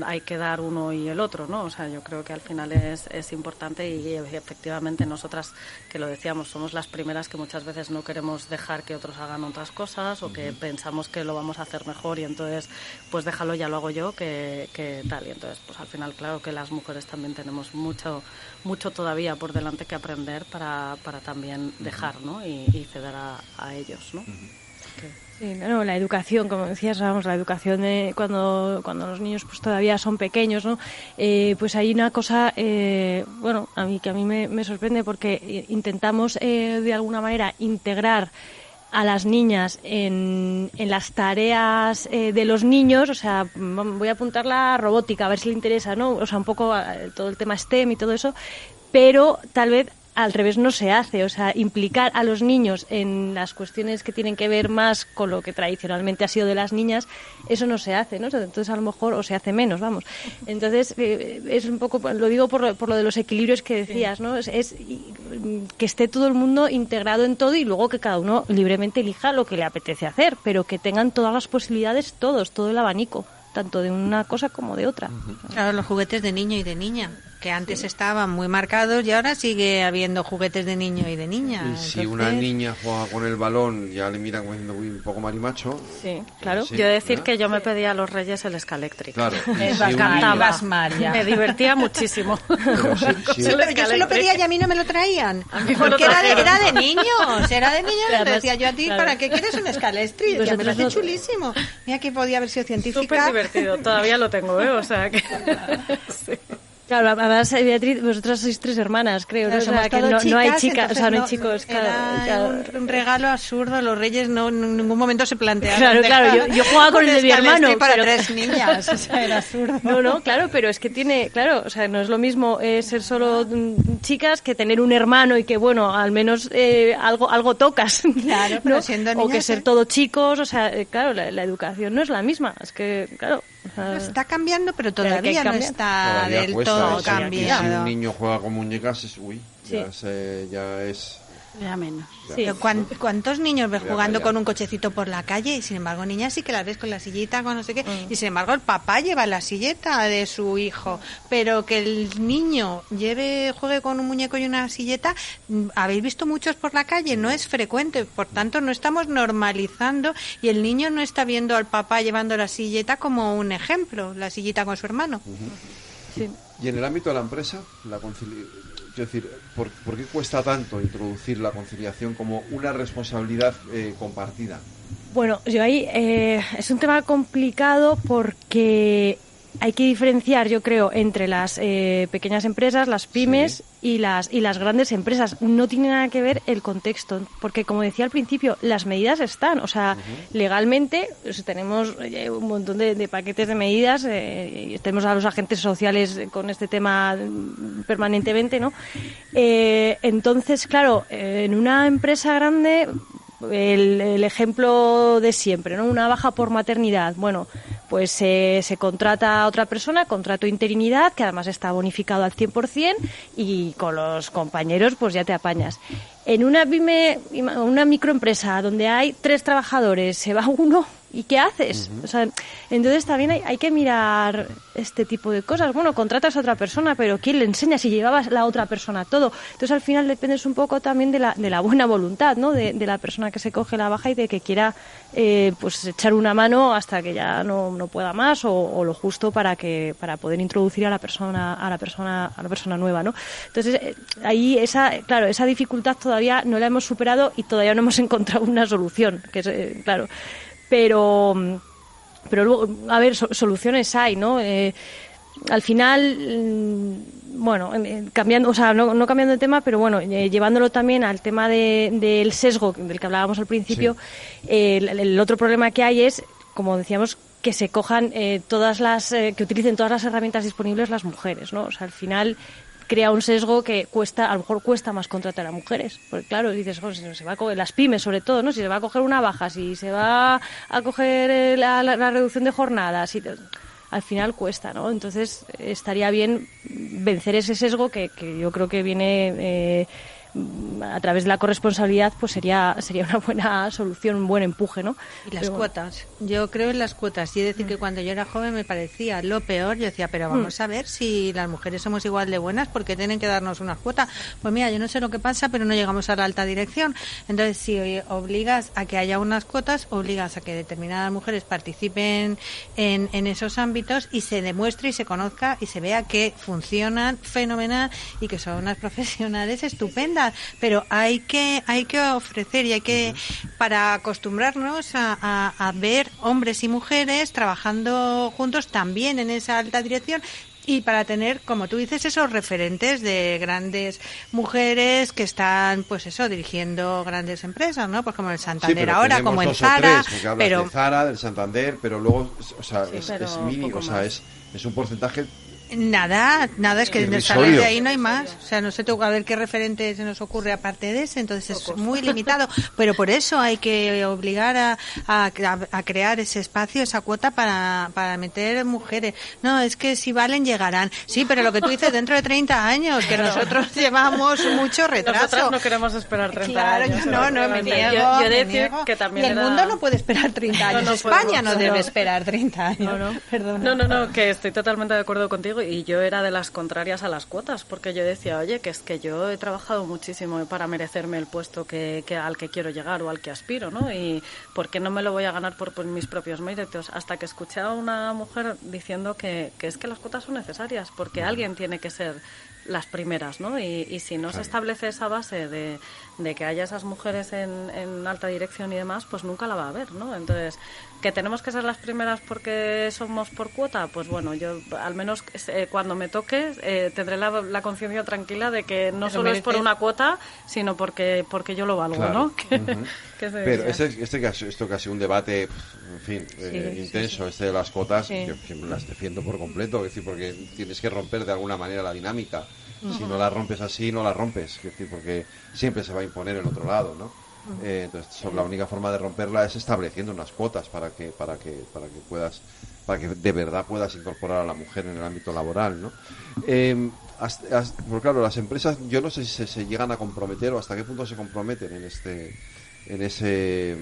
hay que dar uno y el otro, ¿no? O sea, yo creo que al final es importante y efectivamente nosotras, que lo decíamos, somos las primeras que muchas veces no queremos dejar que otros hagan otras cosas o que pensamos que lo vamos a hacer mejor y entonces, pues déjalo, ya lo hago yo, que tal. Y entonces, pues al final, claro que las mujeres también tenemos mucho todavía por delante que aprender para también dejar, ¿no? Y ceder a ellos, ¿no? Sí, no, la educación, como decías, vamos, la educación de cuando los niños pues todavía son pequeños, ¿no? Pues hay una cosa, bueno, a mí me sorprende porque intentamos de alguna manera integrar a las niñas en las tareas de los niños, o sea, voy a apuntar la robótica, a ver si le interesa, ¿no? O sea, un poco todo el tema STEM y todo eso, pero tal vez al revés no se hace, o sea, implicar a los niños en las cuestiones que tienen que ver más con lo que tradicionalmente ha sido de las niñas, eso no se hace, ¿no? Entonces a lo mejor, o se hace menos, vamos. Entonces es un poco, lo digo por lo de los equilibrios que decías, ¿no? Es que esté todo el mundo integrado en todo y luego que cada uno libremente elija lo que le apetece hacer, pero que tengan todas las posibilidades todo el abanico, tanto de una cosa como de otra. Claro, los juguetes de niño y de niña, que antes estaban muy marcados y ahora sigue habiendo juguetes de niño y de niña. Y Entonces... si una niña juega con el balón, ya le miran como diciendo un poco marimacho. Sí, claro. Yo he de decir que yo me pedía a los Reyes el Escaléctrico. Claro. Me encantaba. Me divertía muchísimo. Pero Pero yo se lo pedía y a mí no me lo traían. Porque era de niños. Era de niños. Te decía yo a ti, ¿para qué quieres un Escaléctrico? Me lo hace chulísimo. Mira que podía haber sido científica. Súper divertido. Todavía lo tengo, o sea que... Sí. Claro, además, Beatriz, vosotras sois 3 hermanas, creo, ¿no? O sea, que no hay chicas, o sea, no hay chicos. Claro. Un regalo absurdo, los Reyes no en ningún momento se plantearon. Claro, yo jugaba con el de mi hermano. Para pero... 3 niñas, o sea, era absurdo. No, claro, pero es que tiene, claro, o sea, no es lo mismo ser solo chicas que tener un hermano y que, bueno, al menos algo tocas. Claro, pero ¿no? siendo niñas... O que ser todo chicos, o sea, claro, la educación no es la misma, es que, claro... O sea, está cambiando, pero todavía no está todavía del cuesta, todo si cambiado. Si un niño juega con muñecas, ya es... Ya menos. Sí. ¿Cuántos niños ves jugando con un cochecito por la calle? Y sin embargo, niñas sí que las ves con la sillita, con no sé qué. Y sin embargo, el papá lleva la silleta de su hijo. Pero que el niño juegue con un muñeco y una silleta, ¿habéis visto muchos por la calle? No es frecuente. Por tanto, no estamos normalizando y el niño no está viendo al papá llevando la silleta como un ejemplo, la sillita con su hermano. sí. Y en el ámbito de la empresa, es decir, ¿por qué cuesta tanto introducir la conciliación como una responsabilidad compartida? Bueno, yo ahí es un tema complicado porque hay que diferenciar, yo creo, entre las pequeñas empresas, las pymes y las grandes empresas. No tiene nada que ver el contexto, porque como decía al principio, las medidas están, o sea, legalmente tenemos un montón de paquetes de medidas, tenemos a los agentes sociales con este tema permanentemente, ¿no? Entonces, claro, en una empresa grande... El ejemplo de siempre, ¿no? Una baja por maternidad. Bueno, pues se contrata a otra persona, contrato interinidad, que además está bonificado al 100%, y con los compañeros pues ya te apañas. En una pyme, una microempresa donde hay 3 trabajadores, se va uno, ¿y qué haces? O sea, entonces también hay que mirar este tipo de cosas. Bueno, contratas a otra persona, pero ¿quién le enseña si llevabas la otra persona todo? Entonces al final dependes un poco también de la buena voluntad, ¿no? De la persona que se coge la baja y de que quiera pues echar una mano hasta que ya no pueda más o lo justo para poder introducir a la persona nueva, ¿no? Entonces ahí esa dificultad todavía no la hemos superado y todavía no hemos encontrado una solución, que es claro. Pero luego, a ver, soluciones hay, ¿no? Al final, bueno, cambiando, o sea, no cambiando de tema, pero bueno, llevándolo también al tema del sesgo del que hablábamos al principio, el otro problema que hay es, como decíamos, que se cojan que utilicen todas las herramientas disponibles las mujeres, ¿no? O sea, al final crea un sesgo que a lo mejor cuesta más contratar a mujeres, porque claro, dices, bueno, si se va a coger, las pymes sobre todo, ¿no? Si se va a coger una baja, si se va a coger la reducción de jornadas, al final cuesta, ¿no? Entonces estaría bien vencer ese sesgo que yo creo que viene a través de la corresponsabilidad pues sería una buena solución, un buen empuje, ¿no? Y las cuotas, yo creo en las cuotas, y decir que cuando yo era joven me parecía lo peor, yo decía, pero vamos a ver si las mujeres somos igual de buenas, ¿por qué tienen que darnos una cuota? Pues mira, yo no sé lo que pasa, pero no llegamos a la alta dirección. Entonces, si obligas a que haya unas cuotas, obligas a que determinadas mujeres participen en esos ámbitos y se demuestre y se conozca y se vea que funcionan fenomenal y que son unas profesionales estupendas, pero hay que ofrecer y hay que, para acostumbrarnos a ver hombres y mujeres trabajando juntos también en esa alta dirección, y para tener, como tú dices, esos referentes de grandes mujeres que están, pues eso, dirigiendo grandes empresas, ¿no? Pues como el Santander ahora, como en Zara, pero de Zara, del Santander, pero luego, o sea, es mínimo, o sea, es un porcentaje. Nada, es que de ahí no hay más. O sea, no sé, a ver qué referente se nos ocurre aparte de ese, entonces es muy limitado. Pero por eso hay que obligar a crear ese espacio, esa cuota para meter mujeres. No, es que si valen, llegarán. Sí, pero lo que tú dices, dentro de 30 años, que nosotros llevamos mucho retraso. Nosotras no queremos esperar 30 años. Claro, no, me niego. Yo decir que también y el mundo no puede esperar 30 años. España no debe esperar 30 años. No, que estoy totalmente de acuerdo contigo. Y yo era de las contrarias a las cuotas, porque yo decía, oye, que es que yo he trabajado muchísimo para merecerme el puesto que al que quiero llegar o al que aspiro, ¿no? Y ¿por qué no me lo voy a ganar por mis propios méritos? Hasta que escuché a una mujer diciendo que es que las cuotas son necesarias, porque alguien tiene que ser las primeras, ¿no? Y si no se establece esa base de que haya esas mujeres en alta dirección y demás, pues nunca la va a haber, ¿no? Entonces, ¿que tenemos que ser las primeras porque somos por cuota? Pues bueno, yo al menos cuando me toque tendré la conciencia tranquila de que no solo es por una cuota, sino porque yo lo valgo, claro. ¿no? Pero esto que ha sido un debate, en fin, intenso, de las cuotas, que las defiendo por completo, es decir, porque tienes que romper de alguna manera la dinámica. Si no la rompes así, no la rompes, es decir, porque siempre se va a imponer en otro lado, ¿no? Entonces, la única forma de romperla es estableciendo unas cuotas para que de verdad puedas incorporar a la mujer en el ámbito laboral, ¿no? Porque claro, las empresas, yo no sé si se llegan a comprometer o hasta qué punto se comprometen en ese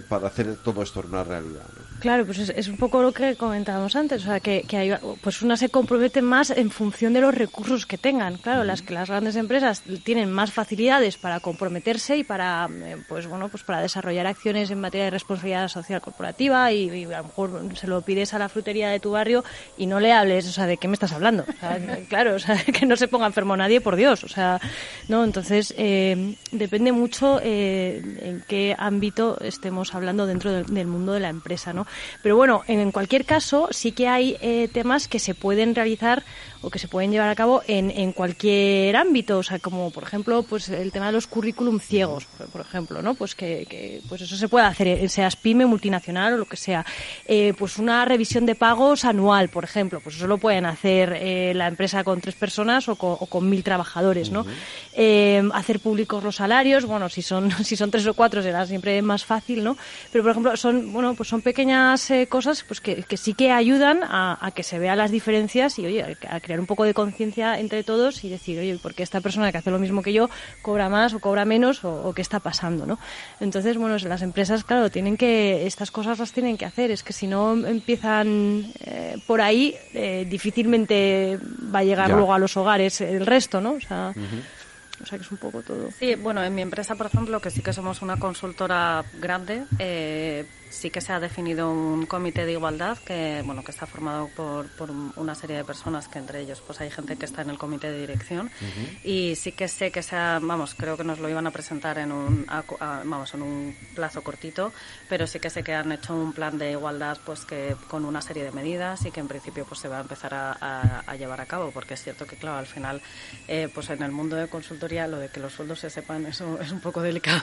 para hacer todo esto una realidad, ¿no? Claro, pues es un poco lo que comentábamos antes, o sea, que hay, pues una se compromete más en función de los recursos que tengan. Claro, las grandes empresas tienen más facilidades para comprometerse y para, pues para desarrollar acciones en materia de responsabilidad social corporativa y a lo mejor se lo pides a la frutería de tu barrio y no le hables, o sea, ¿de qué me estás hablando? O sea, claro, o sea, que no se ponga enfermo nadie, por Dios, o sea, no, entonces depende mucho en qué ámbito estemos hablando dentro del mundo de la empresa, ¿no? Pero bueno, en cualquier caso sí que hay temas que se pueden realizar o que se pueden llevar a cabo en cualquier ámbito, o sea, como por ejemplo, pues el tema de los currículum ciegos, por ejemplo, ¿no? Pues que pues eso se puede hacer, seas pyme, multinacional o lo que sea. Pues una revisión de pagos anual, por ejemplo, pues eso lo pueden hacer la empresa con 3 personas o con 1.000 trabajadores, ¿no? Hacer públicos los salarios, bueno, si son 3 o 4 será siempre más fácil, ¿no? Pero por ejemplo, son pequeñas cosas pues que sí que ayudan a que se vean las diferencias y, oye, a crear un poco de conciencia entre todos y decir, oye, ¿por qué esta persona que hace lo mismo que yo cobra más o cobra menos o qué está pasando, ¿no? Entonces, bueno, las empresas, claro, estas cosas las tienen que hacer, es que si no empiezan por ahí, difícilmente va a llegar luego a los hogares el resto, ¿no? O sea, o sea que es un poco todo. Sí, bueno, en mi empresa, por ejemplo, que sí que somos una consultora grande, sí que se ha definido un comité de igualdad que está formado por una serie de personas, que entre ellos pues hay gente que está en el comité de dirección, y sí que sé que creo que nos lo iban a presentar en un plazo cortito, pero sí que sé que han hecho un plan de igualdad pues que con una serie de medidas y que en principio pues se va a empezar a llevar a cabo, porque es cierto que claro, al final pues en el mundo de consultoría lo de que los sueldos se sepan, eso es un poco delicado.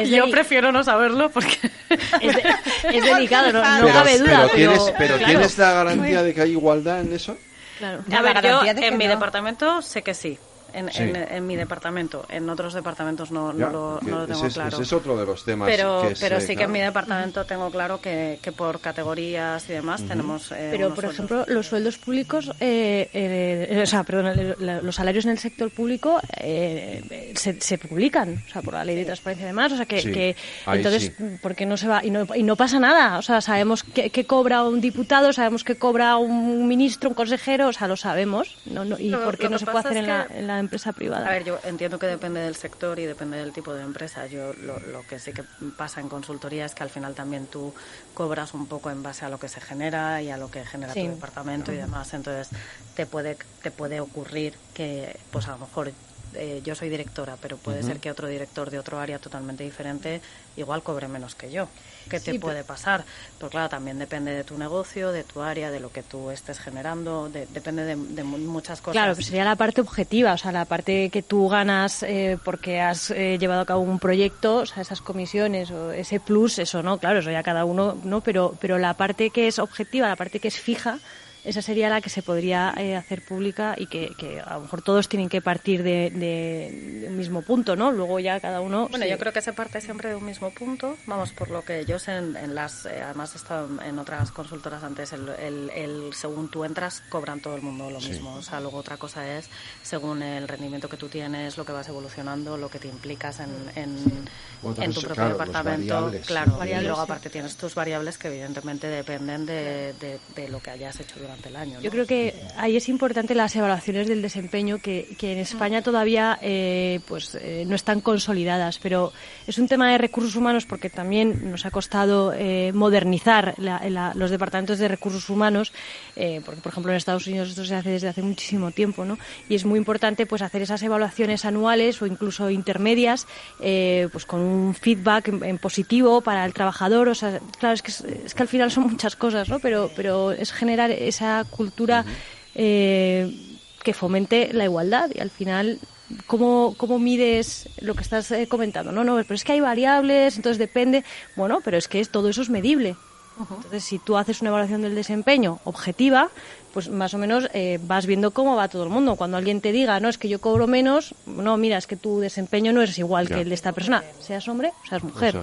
Yo prefiero no saberlo porque es delicado, no cabe duda. Pero ¿tienes la garantía de que hay igualdad en eso? Claro. A ver, yo en mi departamento sé que sí. en mi departamento. En otros departamentos no lo tengo claro. Ese es otro de los temas. Pero sí que en mi departamento tengo claro que por categorías y demás tenemos... pero, por ejemplo, los sueldos públicos, los salarios en el sector público se publican, o sea, por la ley de transparencia y demás, o sea, entonces, ¿por qué no se va? Y no pasa nada, o sea, sabemos qué cobra un diputado, sabemos qué cobra un ministro, un consejero, o sea, lo sabemos, ¿y por qué no se puede hacer en la empresa privada? A ver, yo entiendo que depende del sector y depende del tipo de empresa. Yo lo que sí que pasa en consultoría es que al final también tú cobras un poco en base a lo que se genera y a lo que genera tu departamento y demás, entonces te puede ocurrir que, pues a lo mejor yo soy directora, pero puede ser que otro director de otro área totalmente diferente igual cobre menos que yo. ¿Qué te puede pasar? Pues claro, también depende de tu negocio, de tu área, de lo que tú estés generando, depende de muchas cosas. Claro, pero sería la parte objetiva, o sea, la parte que tú ganas porque has llevado a cabo un proyecto, o sea, esas comisiones o ese plus, eso no, claro, eso ya cada uno, ¿no? Pero la parte que es objetiva, la parte que es fija, esa sería la que se podría hacer pública y que a lo mejor todos tienen que partir de un mismo punto, ¿no? Luego ya cada uno... Bueno, yo creo que se parte siempre de un mismo punto. Vamos, por lo que yo sé, además he estado en otras consultoras antes, según tú entras, cobran todo el mundo lo mismo. O sea, luego otra cosa es, según el rendimiento que tú tienes, lo que vas evolucionando, lo que te implicas en tu propio departamento. Claro, y luego aparte tienes tus variables que evidentemente dependen de lo que hayas hecho durante el año, ¿no? Yo creo que ahí es importante las evaluaciones del desempeño que en España todavía no están consolidadas, pero es un tema de recursos humanos porque también nos ha costado modernizar los departamentos de recursos humanos, porque por ejemplo en Estados Unidos esto se hace desde hace muchísimo tiempo, ¿no? Y es muy importante pues hacer esas evaluaciones anuales o incluso intermedias pues con un feedback en positivo para el trabajador. O sea, claro, es que al final son muchas cosas, ¿no? Pero es generar esa cultura que fomente la igualdad y al final ¿cómo mides lo que estás comentando? No, pero es que hay variables, entonces depende. Bueno, pero es que todo eso es medible. Entonces, si tú haces una evaluación del desempeño objetiva, pues más o menos vas viendo cómo va todo el mundo. Cuando alguien te diga, no, es que yo cobro menos, no, mira, es que tu desempeño no es igual que el de esta persona, seas hombre o seas mujer.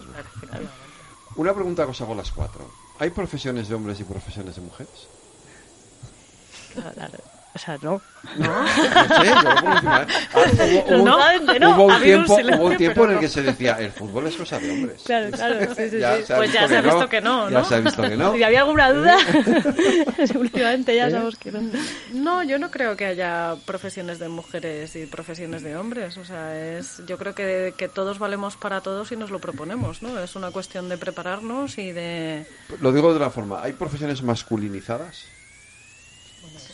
Una pregunta que os hago las cuatro. ¿Hay profesiones de hombres y profesiones de mujeres? O sea, no. No sé, yo lo pongo encima. Hubo un tiempo en el que se decía, el fútbol es cosa de hombres. Claro, sí. Pues ya se ha visto que no, ¿no? Ya se ha visto que no. Si había alguna duda, últimamente ya sabemos que no. No, yo no creo que haya profesiones de mujeres y profesiones de hombres. O sea, yo creo que todos valemos para todos y nos lo proponemos, ¿no? Es una cuestión de prepararnos y de... Lo digo de una forma, ¿hay profesiones masculinizadas?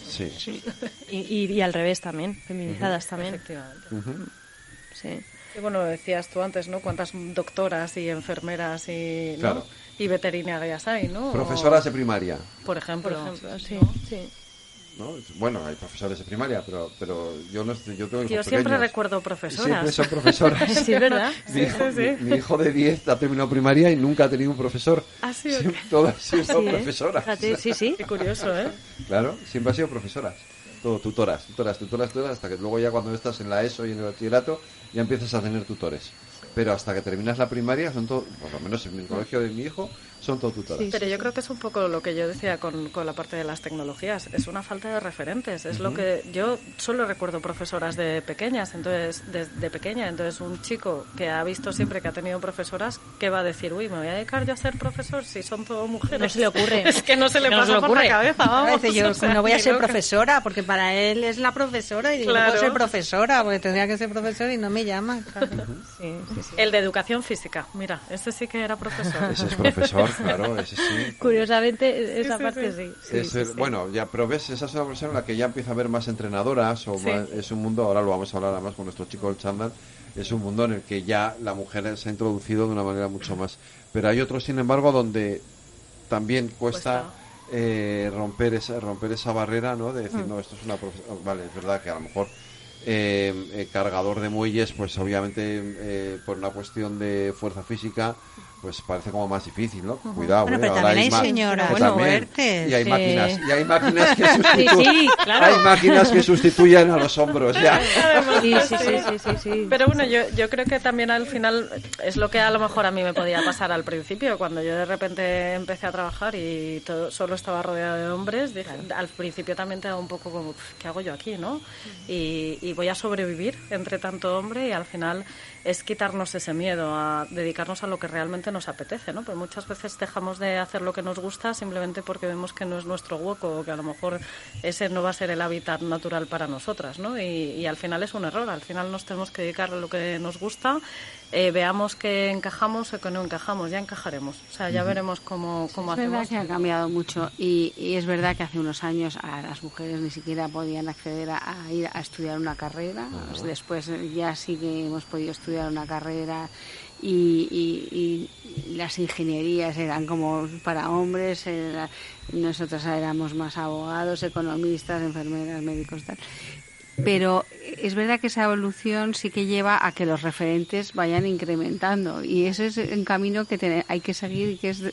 Sí. Y al revés también, feminizadas también. Efectivamente. Sí. Y bueno, decías tú antes, ¿no? Cuántas doctoras y enfermeras y, ¿no? Claro. Y veterinarias hay, ¿no? Profesoras de primaria. Por ejemplo, sí. ¿No? Bueno, hay profesores de primaria, pero yo no estoy, yo tengo hijos Yo siempre pequeños. Recuerdo profesoras. Siempre son profesoras. Sí, ¿verdad? Mi hijo de 10 ha terminado primaria y nunca ha tenido un profesor. ¿Ah, sí? Todas han sido profesoras. Fíjate, sí. Qué curioso, ¿eh? Claro, siempre han sido profesoras. Todo tutoras, hasta que luego ya cuando estás en la ESO y en el bachillerato ya empiezas a tener tutores. Pero hasta que terminas la primaria son todo, por lo menos en el colegio de mi hijo, son todo tutoras. Pero yo creo que es un poco lo que yo decía con la parte de las tecnologías. Es una falta de referentes. Es lo que yo solo recuerdo profesoras de pequeñas, entonces de pequeña. Entonces un chico que ha visto siempre que ha tenido profesoras, ¿qué va a decir? Uy, me voy a dedicar yo a ser profesor si son todo mujeres. No se le ocurre. Es que no se le pasa por la cabeza, vamos. Yo no voy a ser profesora porque para él es la profesora y claro. No puedo ser profesora porque tendría que ser profesor y no me llaman. Claro. Sí. El de educación física, mira, ese sí que era profesor. Ese es profesor, claro, ese sí. Curiosamente, esa parte sí. Bueno, ya, pero ves, esa es una profesión en la que ya empieza a haber más entrenadoras, o más, es un mundo, ahora lo vamos a hablar además con nuestro chico el chándal, es un mundo en el que ya la mujer se ha introducido de una manera mucho más. Pero hay otros, sin embargo, donde también cuesta. Romper esa barrera, ¿no? De decir, no, esto es una profesión. Vale, es verdad que a lo mejor cargador de muelles, pues obviamente por una cuestión de fuerza física pues parece como más difícil, ¿no? Cuidado, bueno, pero ahora también hay señoras fuertes. Y hay máquinas que sustituyen. Sí, claro. Hay máquinas que sustituyen a los hombros ya. Sí. Pero bueno, yo creo que también al final es lo que a lo mejor a mí me podía pasar al principio, cuando yo de repente empecé a trabajar y solo estaba rodeada de hombres. Dije, al principio también te da un poco como, ¿qué hago yo aquí, no? Y voy a sobrevivir entre tanto hombre, y al final es quitarnos ese miedo a dedicarnos a lo que realmente nos apetece, ¿no? Pues muchas veces dejamos de hacer lo que nos gusta simplemente porque vemos que no es nuestro hueco, o que a lo mejor ese no va a ser el hábitat natural para nosotras, ¿no? Y al final es un error. Al final nos tenemos que dedicar a lo que nos gusta, veamos que encajamos o que no encajamos, ya encajaremos. O sea, ya veremos cómo hacemos. Es verdad que ha cambiado mucho, y es verdad que hace unos años a las mujeres ni siquiera podían acceder a ir a estudiar una carrera. Pues después ya sí que hemos podido estudiar una carrera, y las ingenierías eran como para hombres, nosotros éramos más abogados, economistas, enfermeras, médicos, tal. Pero es verdad que esa evolución sí que lleva a que los referentes vayan incrementando, y ese es un camino que hay que seguir, y que es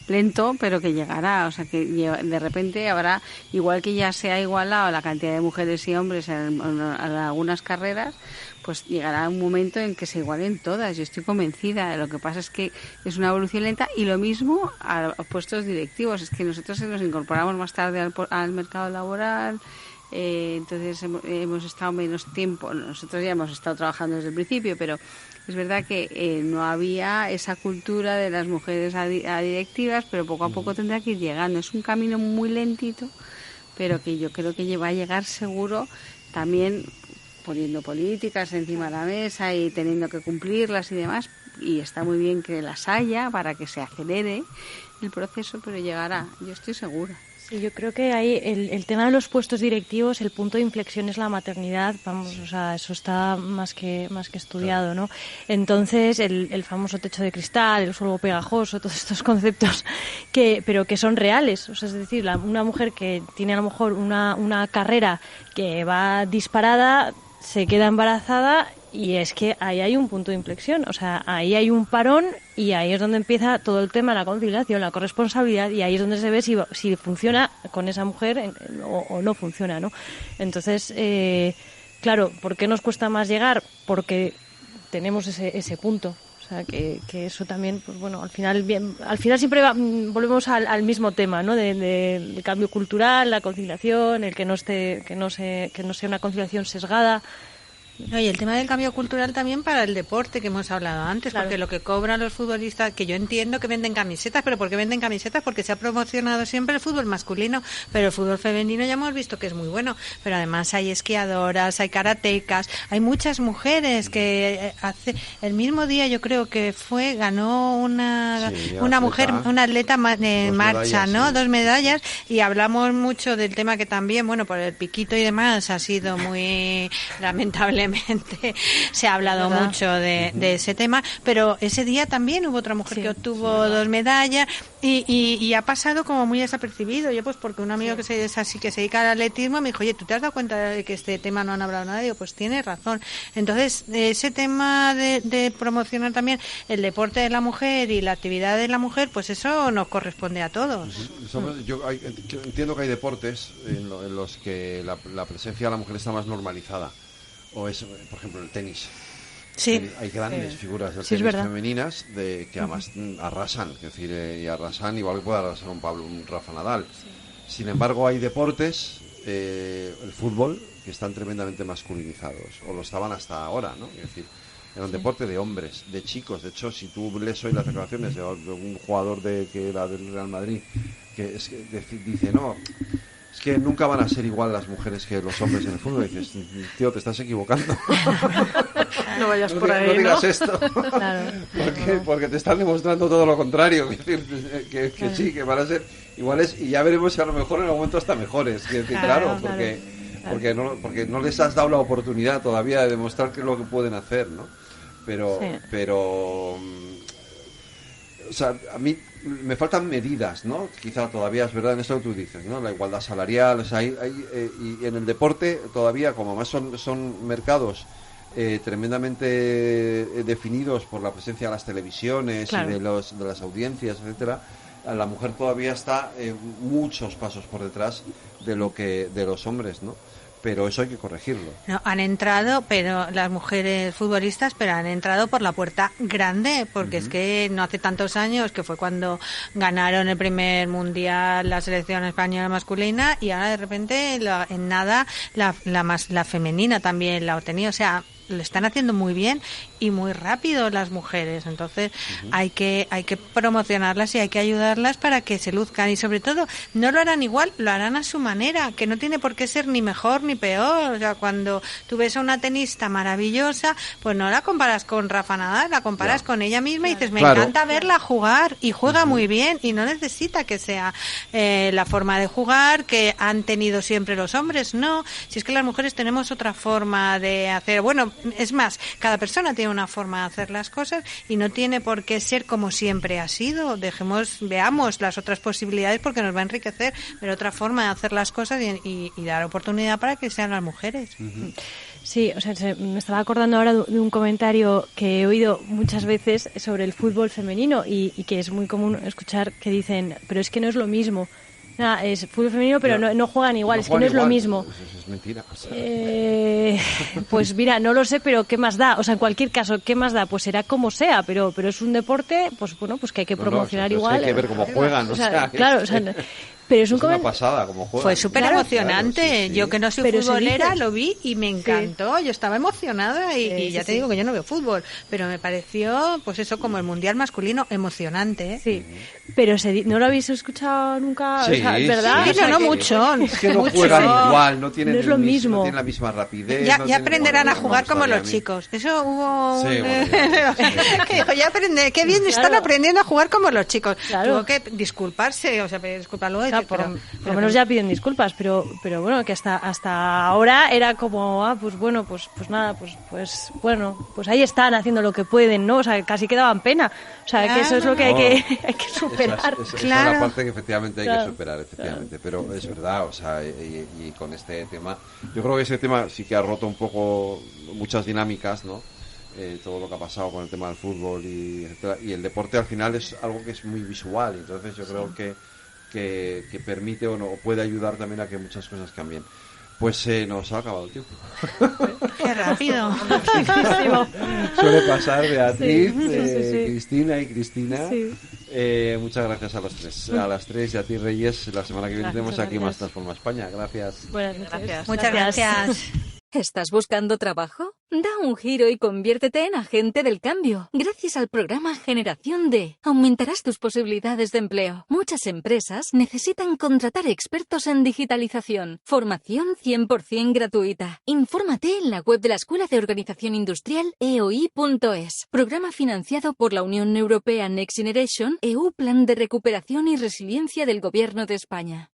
lento, pero que llegará. O sea, que de repente habrá, igual que ya se ha igualado la cantidad de mujeres y hombres en algunas carreras, pues llegará un momento en que se igualen todas. Yo estoy convencida. Lo que pasa es que es una evolución lenta, y lo mismo a puestos directivos. Es que nosotros nos incorporamos más tarde al mercado laboral. Entonces hemos estado menos tiempo. Nosotros ya hemos estado trabajando desde el principio, pero es verdad que no había esa cultura de las mujeres a directivas, pero poco a poco tendrá que ir llegando. Es un camino muy lentito, pero que yo creo que va a llegar seguro, también poniendo políticas encima de la mesa y teniendo que cumplirlas y demás, y está muy bien que las haya para que se acelere el proceso, pero llegará, yo estoy segura. Sí, yo creo que ahí el tema de los puestos directivos, el punto de inflexión es la maternidad, vamos, o sea, eso está más que estudiado, ¿no? Entonces, el famoso techo de cristal, el suelo pegajoso, todos estos conceptos pero que son reales, o sea, es decir, una mujer que tiene a lo mejor una carrera que va disparada, se queda embarazada, y es que ahí hay un punto de inflexión, o sea, ahí hay un parón, y ahí es donde empieza todo el tema de la conciliación, la corresponsabilidad, y ahí es donde se ve si funciona con esa mujer o no funciona, ¿no? Entonces, claro, ¿por qué nos cuesta más llegar? Porque tenemos ese punto. O sea, que eso también, pues bueno, al final siempre volvemos al mismo tema, ¿no? Del cambio cultural, la conciliación, el que no sea una conciliación sesgada. No, y el tema del cambio cultural también para el deporte que hemos hablado antes, claro. Porque lo que cobran los futbolistas, que yo entiendo que venden camisetas, pero ¿por qué venden camisetas? Porque se ha promocionado siempre el fútbol masculino, pero el fútbol femenino ya hemos visto que es muy bueno, pero además hay esquiadoras, hay karatecas, hay muchas mujeres que hace el mismo día, yo creo que ganó una mujer, una atleta de marcha, ¿no? Sí. 2 medallas, y hablamos mucho del tema que también, bueno, por el piquito y demás ha sido muy lamentable. Se ha hablado mucho de ese tema, pero ese día también hubo otra mujer que obtuvo 2 medallas, y ha pasado como muy desapercibido. Yo, pues porque un amigo que se dedica al atletismo me dijo, oye, ¿tú te has dado cuenta de que este tema no han hablado nada? Y yo, pues tienes razón. Entonces, ese tema de promocionar también el deporte de la mujer y la actividad de la mujer, pues eso nos corresponde a todos. Yo entiendo que hay deportes en los que la presencia de la mujer está más normalizada. O es, por ejemplo, el tenis. Sí. Hay grandes figuras del tenis femeninas que además arrasan, es decir, y arrasan igual que puede arrasar un Rafa Nadal. Sí. Sin embargo, hay deportes, el fútbol, que están tremendamente masculinizados, o lo estaban hasta ahora, ¿no? Es decir, era un deporte de hombres, de chicos. De hecho, si tú lees hoy las declaraciones de un jugador que era del Real Madrid, que dice, no, es que nunca van a ser igual las mujeres que los hombres en el fútbol. Y dices, tío, te estás equivocando. No vayas por ahí, no digas esto. Claro. Porque te están demostrando todo lo contrario. Es decir, que sí, que van a ser iguales, y ya veremos si a lo mejor en algún momento hasta mejores. Es decir, claro, porque no les has dado la oportunidad todavía de demostrar qué es lo que pueden hacer, ¿no? Pero o sea, a mí me faltan medidas, ¿no? Quizá todavía es verdad en esto que tú dices, ¿no? La igualdad salarial, o sea, y en el deporte todavía, como más son mercados tremendamente definidos por la presencia de las televisiones Claro. y de las audiencias, etcétera, la mujer todavía está muchos pasos por detrás de los hombres, ¿no? Pero eso hay que corregirlo. No, han entrado, pero las mujeres futbolistas, pero han entrado por la puerta grande, porque es que no hace tantos años, que fue cuando ganaron el primer mundial la selección española masculina, y ahora de repente en nada la femenina también la ha obtenido. O sea, lo están haciendo muy bien y muy rápido las mujeres. Entonces hay que promocionarlas y hay que ayudarlas para que se luzcan, y sobre todo no lo harán igual, lo harán a su manera, que no tiene por qué ser ni mejor ni peor. O sea, cuando tú ves a una tenista maravillosa, pues no la comparas con Rafa Nadal, la comparas con ella misma y dices, me encanta verla jugar, y juega muy bien, y no necesita que sea la forma de jugar que han tenido siempre los hombres. No, si es que las mujeres tenemos otra forma de hacer. Bueno, es más, cada persona tiene una forma de hacer las cosas y no tiene por qué ser como siempre ha sido. Veamos las otras posibilidades, porque nos va a enriquecer, pero otra forma de hacer las cosas y dar oportunidad para que sean las mujeres. Sí, o sea, me estaba acordando ahora de un comentario que he oído muchas veces sobre el fútbol femenino y que es muy común escuchar que dicen, pero es que no es lo mismo. Nada, es fútbol femenino, pero no juegan igual, es que no es lo mismo. Eso es mentira. Pues mira, no lo sé, pero ¿qué más da? O sea, en cualquier caso, ¿qué más da? Pues será como sea, pero es un deporte, pues bueno, pues que hay que promocionar igual. Hay que ver cómo juegan, claro, o sea, pero es una pasada como juegan. Fue súper emocionante. Claro, sí. Yo que no soy futbolera lo vi y me encantó. Yo estaba emocionada y ya te digo que yo no veo fútbol, pero me pareció, pues eso, como el mundial masculino, emocionante. Sí, pero ¿no lo habéis escuchado nunca? Sí, o sea, ¿verdad? Sí, O sea, no mucho. Es que no juegan igual, no tienen No es lo mismo. no tienen la misma rapidez. Ya aprenderán a jugar como los chicos. Eso hubo Sí, que dijo, ya aprende, qué bien están aprendiendo a jugar como los chicos. Claro. Tuvo que disculparse, o sea, pedir disculpas luego. Claro, por lo menos ya piden disculpas, pero bueno, que hasta ahora era como, pues bueno, pues nada, pues bueno, pues ahí están haciendo lo que pueden, ¿no? O sea, casi que daban pena. O sea, que eso es lo que hay que superar. Esa es la parte que efectivamente hay que superar, efectivamente. Pero es verdad, o sea, y con este tema, yo creo que ese tema sí que ha roto un poco muchas dinámicas, ¿no? Todo lo que ha pasado con el tema del fútbol y etcétera. Y el deporte al final es algo que es muy visual, entonces yo creo que permite o puede ayudar también a que muchas cosas cambien. Pues nos ha acabado el tiempo. Qué rápido. Suele pasar, Beatriz, Sí. Cristina y Cristina. Sí. Muchas gracias a los tres. A las tres y a ti, Reyes. La semana que viene tenemos aquí más Transforma España. Gracias. Buenas noches. Gracias. Muchas gracias. ¿Estás buscando trabajo? Da un giro y conviértete en agente del cambio. Gracias al programa Generación D, aumentarás tus posibilidades de empleo. Muchas empresas necesitan contratar expertos en digitalización. Formación 100% gratuita. Infórmate en la web de la Escuela de Organización Industrial eoi.es. Programa financiado por la Unión Europea Next Generation, EU Plan de Recuperación y Resiliencia del Gobierno de España.